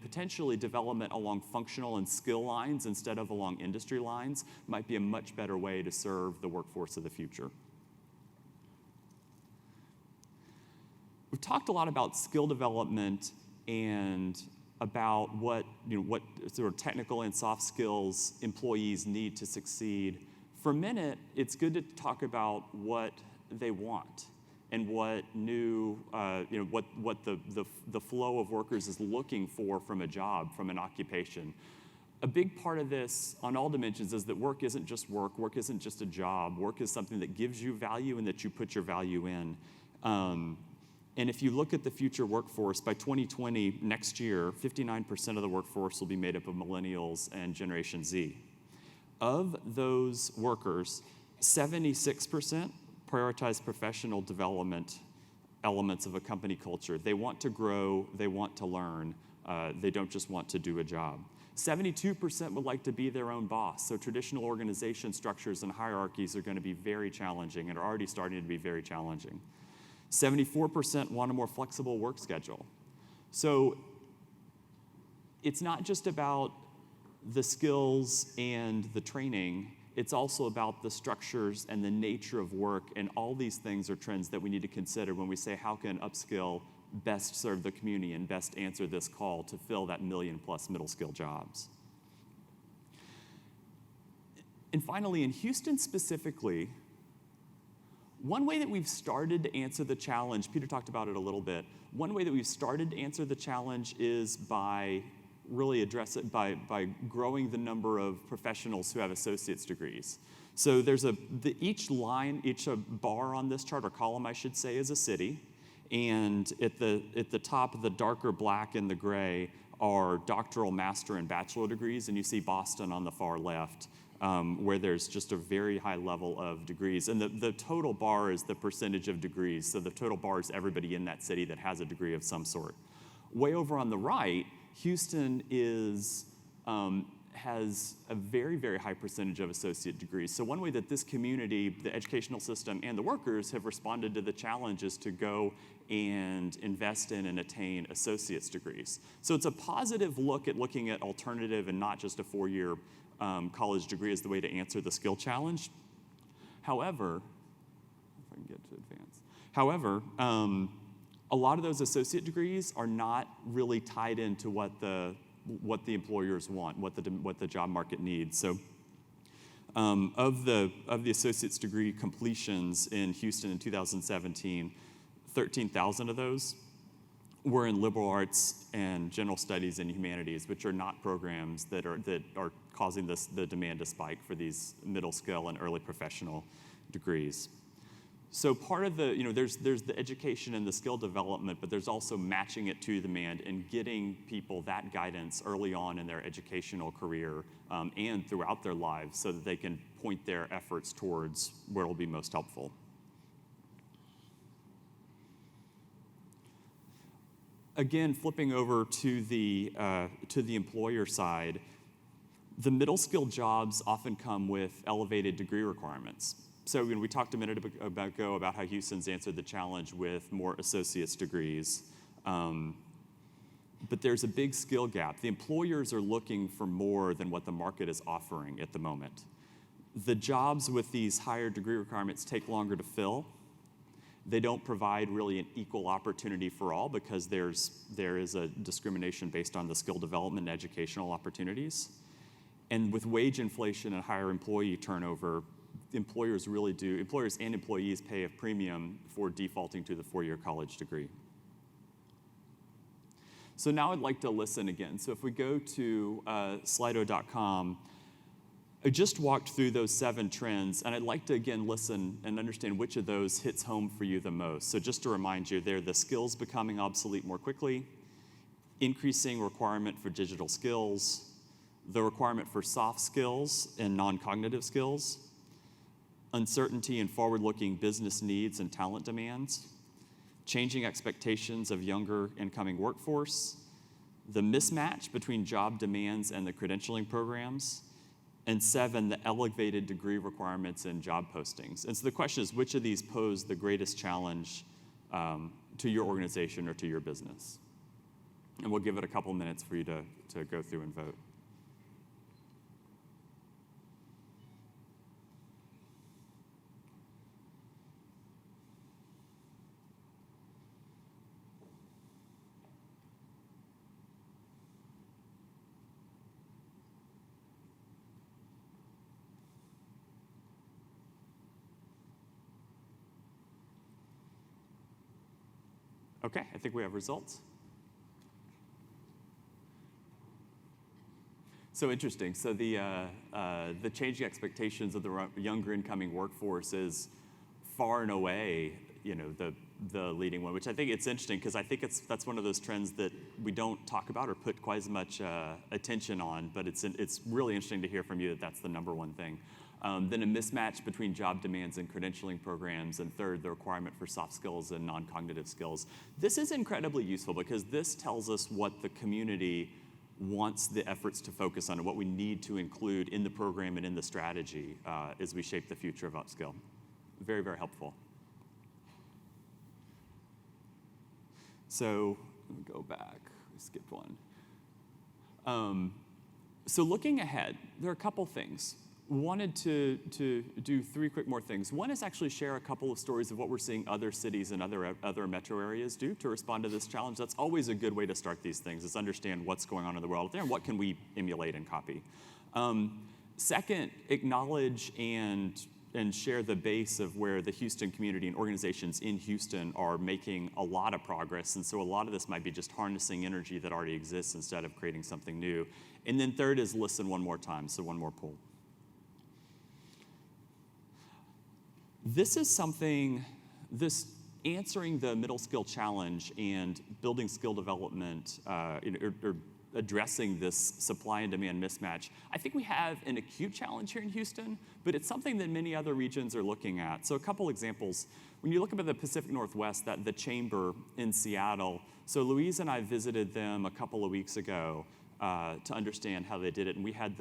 potentially development along functional and skill lines instead of along industry lines might be a much better way to serve the workforce of the future. We've talked a lot about skill development and about what sort of technical and soft skills employees need to succeed. For a minute, it's good to talk about what they want and what what the flow of workers is looking for from a job, from an occupation. A big part of this on all dimensions is that work isn't just work. Work isn't just a job. Work is something that gives you value and that you put your value in. And if you look at the future workforce, by 2020, next year, 59% of the workforce will be made up of millennials and Generation Z. Of those workers, 76% prioritize professional development elements of a company culture. They want to grow, they want to learn, they don't just want to do a job. 72% would like to be their own boss, so traditional organization structures and hierarchies are going to be very challenging and are already starting to be very challenging. 74% want a more flexible work schedule. So it's not just about the skills and the training, it's also about the structures and the nature of work, and all these things are trends that we need to consider when we say how can UpSkill best serve the community and best answer this call to fill that 1 million+ middle skill jobs. And finally, in Houston specifically, one way that we've started to answer the challenge, Peter talked about it a little bit, one way that we've started to answer the challenge is by really address it by growing the number of professionals who have associate's degrees. So there's each bar on this chart, or column I should say, is a city. And at the top, the darker black and the gray are doctoral, master, and bachelor degrees. And you see Boston on the far left, where there's just a very high level of degrees. And the total bar is the percentage of degrees. So the total bar is everybody in that city that has a degree of some sort. Way over on the right, Houston has a very, very high percentage of associate degrees. So one way that this community, the educational system, and the workers have responded to the challenge is to go and invest in and attain associate's degrees. So it's a positive look at looking at alternative and not just a 4-year college degree as the way to answer the skill challenge. However, if I can get to advance. However, a lot of those associate degrees are not really tied into what the employers want, what the job market needs. So of the associate's degree completions in Houston in 2017, 13,000 of those were in liberal arts and general studies and humanities, which are not programs that are causing the demand to spike for these middle skill and early professional degrees. So part of there's the education and the skill development, but there's also matching it to demand and getting people that guidance early on in their educational career and throughout their lives so that they can point their efforts towards where it will be most helpful. Again, flipping over to the employer side, the middle skill jobs often come with elevated degree requirements. So we talked a minute ago about how Houston's answered the challenge with more associate's degrees. But there's a big skill gap. The employers are looking for more than what the market is offering at the moment. The jobs with these higher degree requirements take longer to fill. They don't provide really an equal opportunity for all because there is a discrimination based on the skill development and educational opportunities. And with wage inflation and higher employee turnover, employers and employees pay a premium for defaulting to the 4-year college degree. So now I'd like to listen again. So if we go to slido.com, I just walked through those 7 trends, and I'd like to again listen and understand which of those hits home for you the most. So just to remind you, they're the skills becoming obsolete more quickly, increasing requirement for digital skills, the requirement for soft skills and non-cognitive skills, uncertainty and forward-looking business needs and talent demands, changing expectations of younger incoming workforce, the mismatch between job demands and the credentialing programs, and 7, the elevated degree requirements in job postings. And so the question is, which of these pose the greatest challenge to your organization or to your business? And we'll give it a couple minutes for you to go through and vote. Okay, I think we have results. So interesting. So the changing expectations of the younger incoming workforce is far and away the leading one, which I think it's interesting because I think that's one of those trends that we don't talk about or put quite as much attention on, but it's really interesting to hear from you that that's the number one thing. Then a mismatch between job demands and credentialing programs, and third, the requirement for soft skills and non-cognitive skills. This is incredibly useful because this tells us what the community wants the efforts to focus on and what we need to include in the program and in the strategy as we shape the future of UpSkill. Very, very helpful. So let me go back. We skipped one. So looking ahead, there are a couple things. Wanted to do three quick more things. One is actually share a couple of stories of what we're seeing other cities and other metro areas do to respond to this challenge. That's always a good way to start these things, is understand what's going on in the world out there and what can we emulate and copy. Second, acknowledge and share the base of where the Houston community and organizations in Houston are making a lot of progress. And so a lot of this might be just harnessing energy that already exists instead of creating something new. And then third is listen one more time, so one more pull. This is something, this answering the middle skill challenge and building skill development, or addressing this supply and demand mismatch, I think we have an acute challenge here in Houston, but it's something that many other regions are looking at. So a couple examples. When you look at the Pacific Northwest, the chamber in Seattle, so Louise and I visited them a couple of weeks ago to understand how they did it, and we had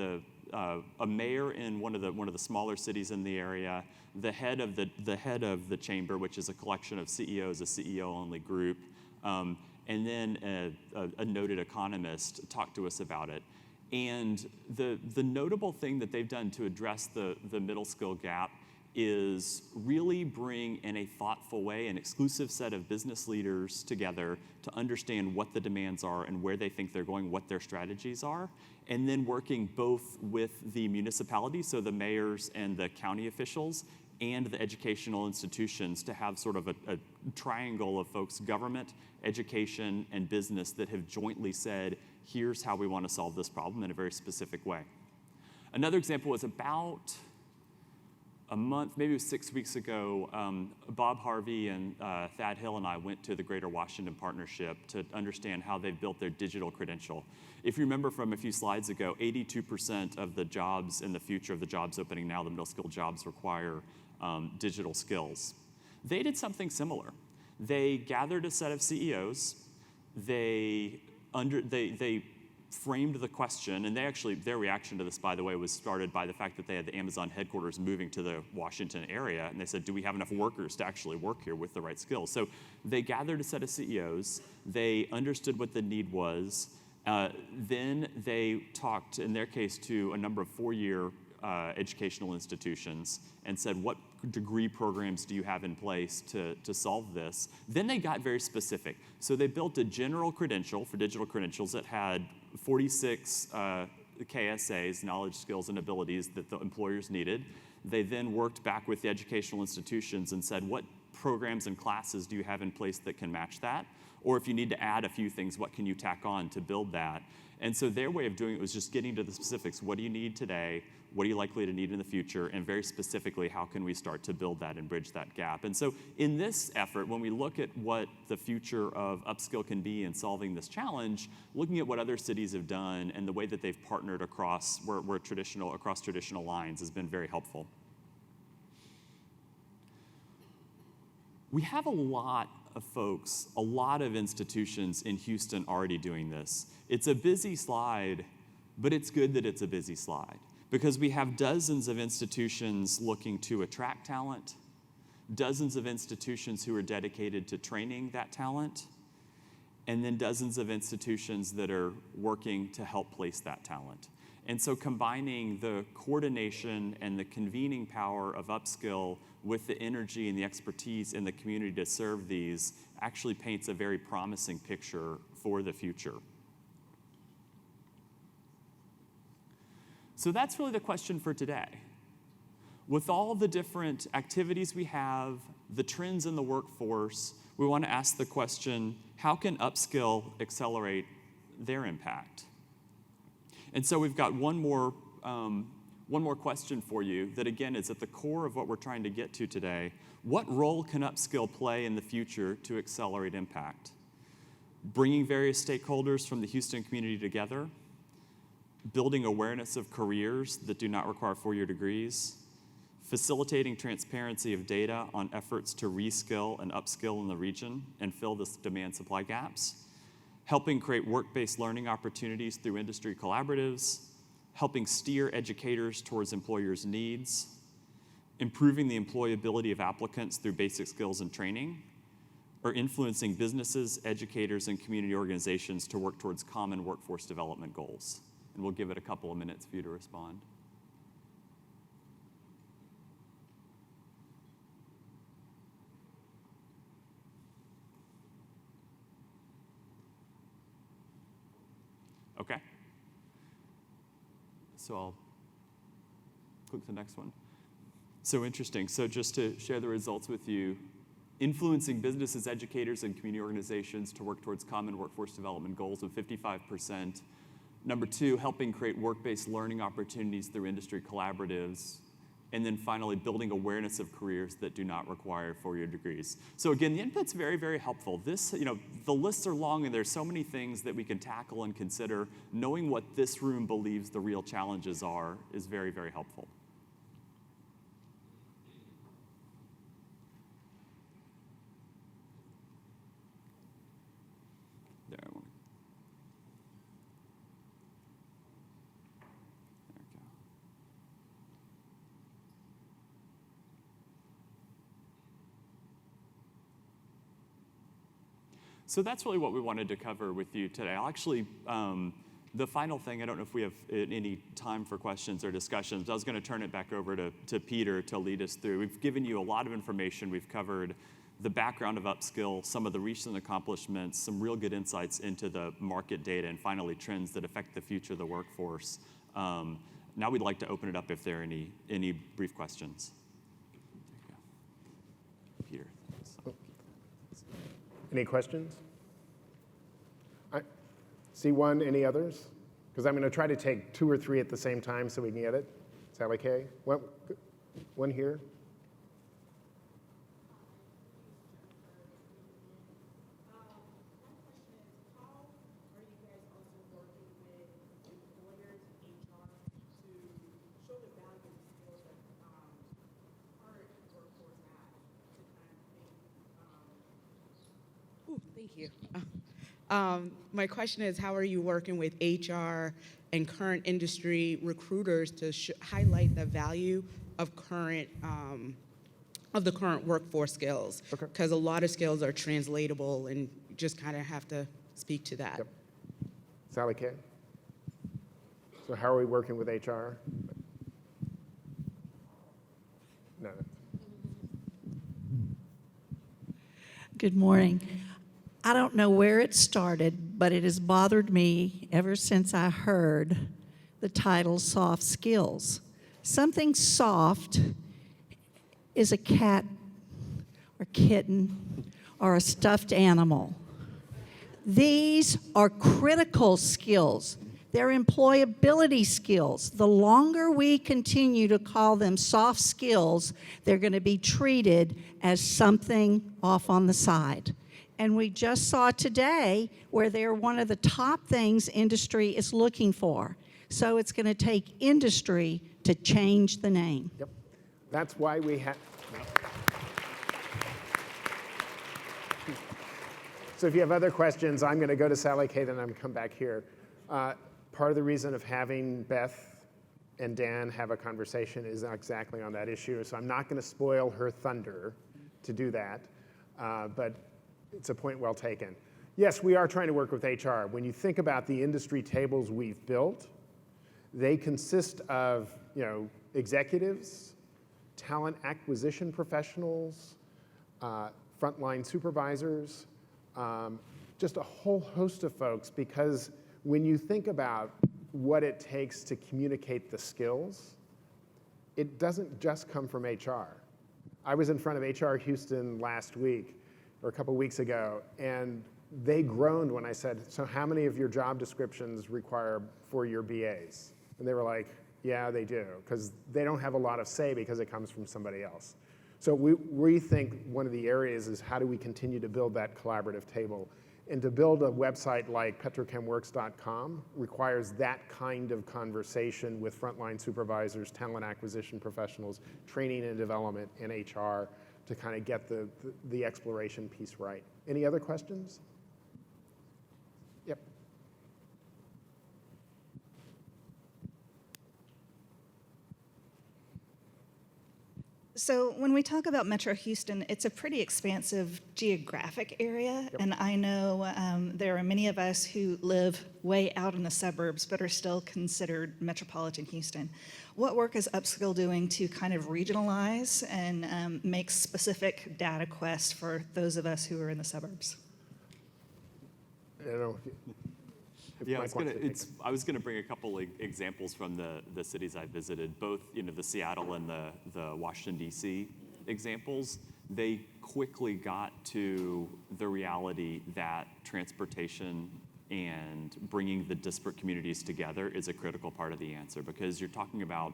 a mayor in one of the smaller cities in the area, the head of the chamber, which is a collection of CEOs, a CEO-only group, and then a noted economist talked to us about it. And the notable thing that they've done to address the middle skill gap is really bring in a thoughtful way an exclusive set of business leaders together to understand what the demands are and where they think they're going, what their strategies are, and then working both with the municipalities, so the mayors and the county officials, and the educational institutions to have sort of a triangle of folks, government, education, and business that have jointly said, here's how we want to solve this problem in a very specific way. Another example was about a month, maybe it was 6 weeks ago, Bob Harvey and Thad Hill and I went to the Greater Washington Partnership to understand how they've built their digital credential. If you remember from a few slides ago, 82% of the jobs in the future of the jobs opening now, the middle skill jobs, require digital skills. They did something similar. They gathered a set of CEOs, they framed the question, and their reaction to this, by the way, was started by the fact that they had the Amazon headquarters moving to the Washington area, and they said, do we have enough workers to actually work here with the right skills? So they gathered a set of CEOs, they understood what the need was, then they talked, in their case, to a number of four-year educational institutions and said, what degree programs do you have in place to solve this? Then they got very specific. So they built a general credential for digital credentials that had 46 KSAs, knowledge, skills, and abilities that the employers needed. They then worked back with the educational institutions and said, what programs and classes do you have in place that can match that? Or if you need to add a few things, what can you tack on to build that? And so their way of doing it was just getting to the specifics. What do you need today? What are you likely to need in the future? And very specifically, how can we start to build that and bridge that gap? And so in this effort, when we look at what the future of UpSkill can be in solving this challenge, looking at what other cities have done and the way that they've partnered across traditional lines has been very helpful. We have a lot of folks, a lot of institutions in Houston already doing this. It's a busy slide, but it's good that it's a busy slide because we have dozens of institutions looking to attract talent, dozens of institutions who are dedicated to training that talent, and then dozens of institutions that are working to help place that talent. And so combining the coordination and the convening power of UpSkill with the energy and the expertise in the community to serve these actually paints a very promising picture for the future. So that's really the question for today. With all the different activities we have, the trends in the workforce, we want to ask the question, how can UpSkill accelerate their impact? And so we've got one more One more question for you that, again, is at the core of what we're trying to get to today. What role can UpSkill play in the future to accelerate impact? Bringing various stakeholders from the Houston community together, building awareness of careers that do not require four-year degrees, facilitating transparency of data on efforts to reskill and upskill in the region and fill the demand-supply gaps, helping create work-based learning opportunities through industry collaboratives, helping steer educators towards employers' needs, improving the employability of applicants through basic skills and training, or influencing businesses, educators, and community organizations to work towards common workforce development goals. And we'll give it a couple of minutes for you to respond. Okay. So I'll click the next one. So interesting. So just to share the results with you, influencing businesses, educators, and community organizations to work towards common workforce development goals of 55%. Number two, helping create work-based learning opportunities through industry collaboratives. And then finally, building awareness of careers that do not require four-year degrees. So again, the input's very, very helpful. This, the lists are long and there's so many things that we can tackle and consider. Knowing what this room believes the real challenges are is very, very helpful. There, I want. There we go. So that's really what we wanted to cover with you today. I'll actually, the final thing, I don't know if we have any time for questions or discussions. I was going to turn it back over to Peter to lead us through. We've given you a lot of information. We've covered the background of UpSkill, some of the recent accomplishments, some real good insights into the market data, and finally trends that affect the future of the workforce. Now we'd like to open it up if there are any brief questions. Peter. Any questions? See one, any others? Because I'm going to try to take 2 or 3 at the same time so we can get it. Is that okay? One here. Thank you. My question is, how are you working with HR and current industry recruiters to highlight the value of the current workforce skills? Because a lot of skills are translatable, and you just kind of have to speak to that. Yep. Sally Kay? So how are we working with HR? No. Good morning. I don't know where it started, but it has bothered me ever since I heard the title soft skills. Something soft is a cat or kitten or a stuffed animal. These are critical skills. They're employability skills. The longer we continue to call them soft skills, they're going to be treated as something off on the side. And we just saw today where they're one of the top things industry is looking for. So it's going to take industry to change the name. Yep. That's why we have. So if you have other questions, I'm going to go to Sally Kay, then I'm going to come back here. Part of the reason of having Beth and Dan have a conversation is exactly on that issue. So I'm not going to spoil her thunder to do that. But it's a point well taken. Yes, we are trying to work with HR. When you think about the industry tables we've built, they consist of executives, talent acquisition professionals, frontline supervisors, just a whole host of folks, because when you think about what it takes to communicate the skills, it doesn't just come from HR. I was in front of HR Houston last week, or a couple weeks ago, and they groaned when I said, so how many of your job descriptions require 4-year BAs? And they were like, Yeah, they do, because they don't have a lot of say because it comes from somebody else. So we think one of the areas is how do we continue to build that collaborative table? And to build a website like petrochemworks.com requires that kind of conversation with frontline supervisors, talent acquisition professionals, training and development, and HR to kind of get the exploration piece right. Any other questions? Yep. So when we talk about Metro Houston, it's a pretty expansive geographic area, and I know there are many of us who live way out in the suburbs but are still considered metropolitan Houston. What work is UpSkill doing to kind of regionalize and make specific data quests for those of us who are in the suburbs? I don't know if Yeah, Mike wants to take it. I was gonna bring a couple examples from the cities I visited, both the Seattle and the Washington D.C. examples. They quickly got to the reality that transportation and bringing the disparate communities together is a critical part of the answer, because you're talking about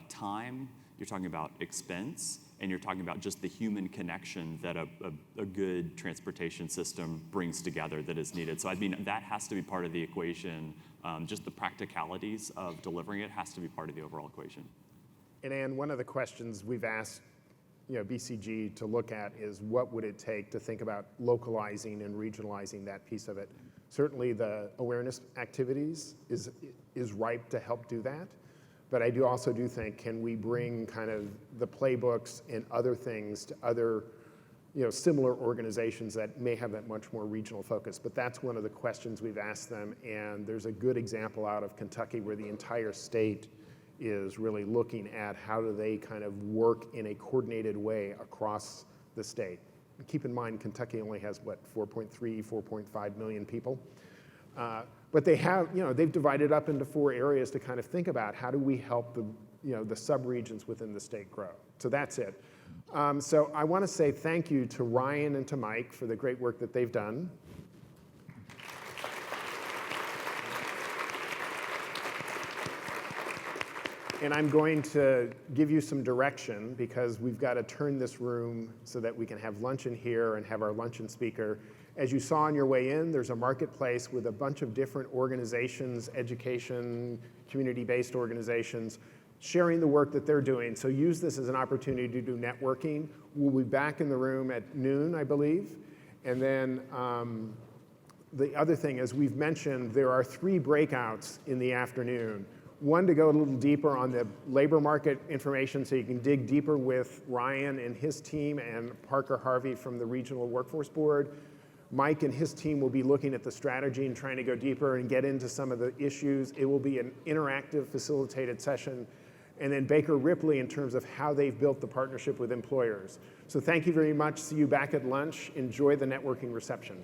time, you're talking about expense, and you're talking about just the human connection that a good transportation system brings together that is needed. So I mean, that has to be part of the equation. Just the practicalities of delivering it has to be part of the overall equation. And Ann, one of the questions we've asked BCG to look at is what would it take to think about localizing and regionalizing that piece of it. Certainly the awareness activities is ripe to help do that. But I also do think, can we bring kind of the playbooks and other things to other similar organizations that may have that much more regional focus? But that's one of the questions we've asked them, and there's a good example out of Kentucky where the entire state is really looking at how do they kind of work in a coordinated way across the state. And keep in mind, Kentucky only has, 4.5 million people. But they have, they've divided up into 4 areas to kind of think about how do we help the sub-regions within the state grow. So that's it. So I want to say thank you to Ryan and to Mike for the great work that they've done. And I'm going to give you some direction because we've got to turn this room so that we can have luncheon here and have our luncheon speaker. As you saw on your way in, there's a marketplace with a bunch of different organizations, education, community-based organizations, sharing the work that they're doing. So use this as an opportunity to do networking. We'll be back in the room at noon, I believe. And then the other thing, as we've mentioned, there are 3 breakouts in the afternoon. One to go a little deeper on the labor market information so you can dig deeper with Ryan and his team and Parker Harvey from the Regional Workforce Board. Mike and his team will be looking at the strategy and trying to go deeper and get into some of the issues. It will be an interactive, facilitated session. And then Baker Ripley in terms of how they've built the partnership with employers. So thank you very much. See you back at lunch. Enjoy the networking reception.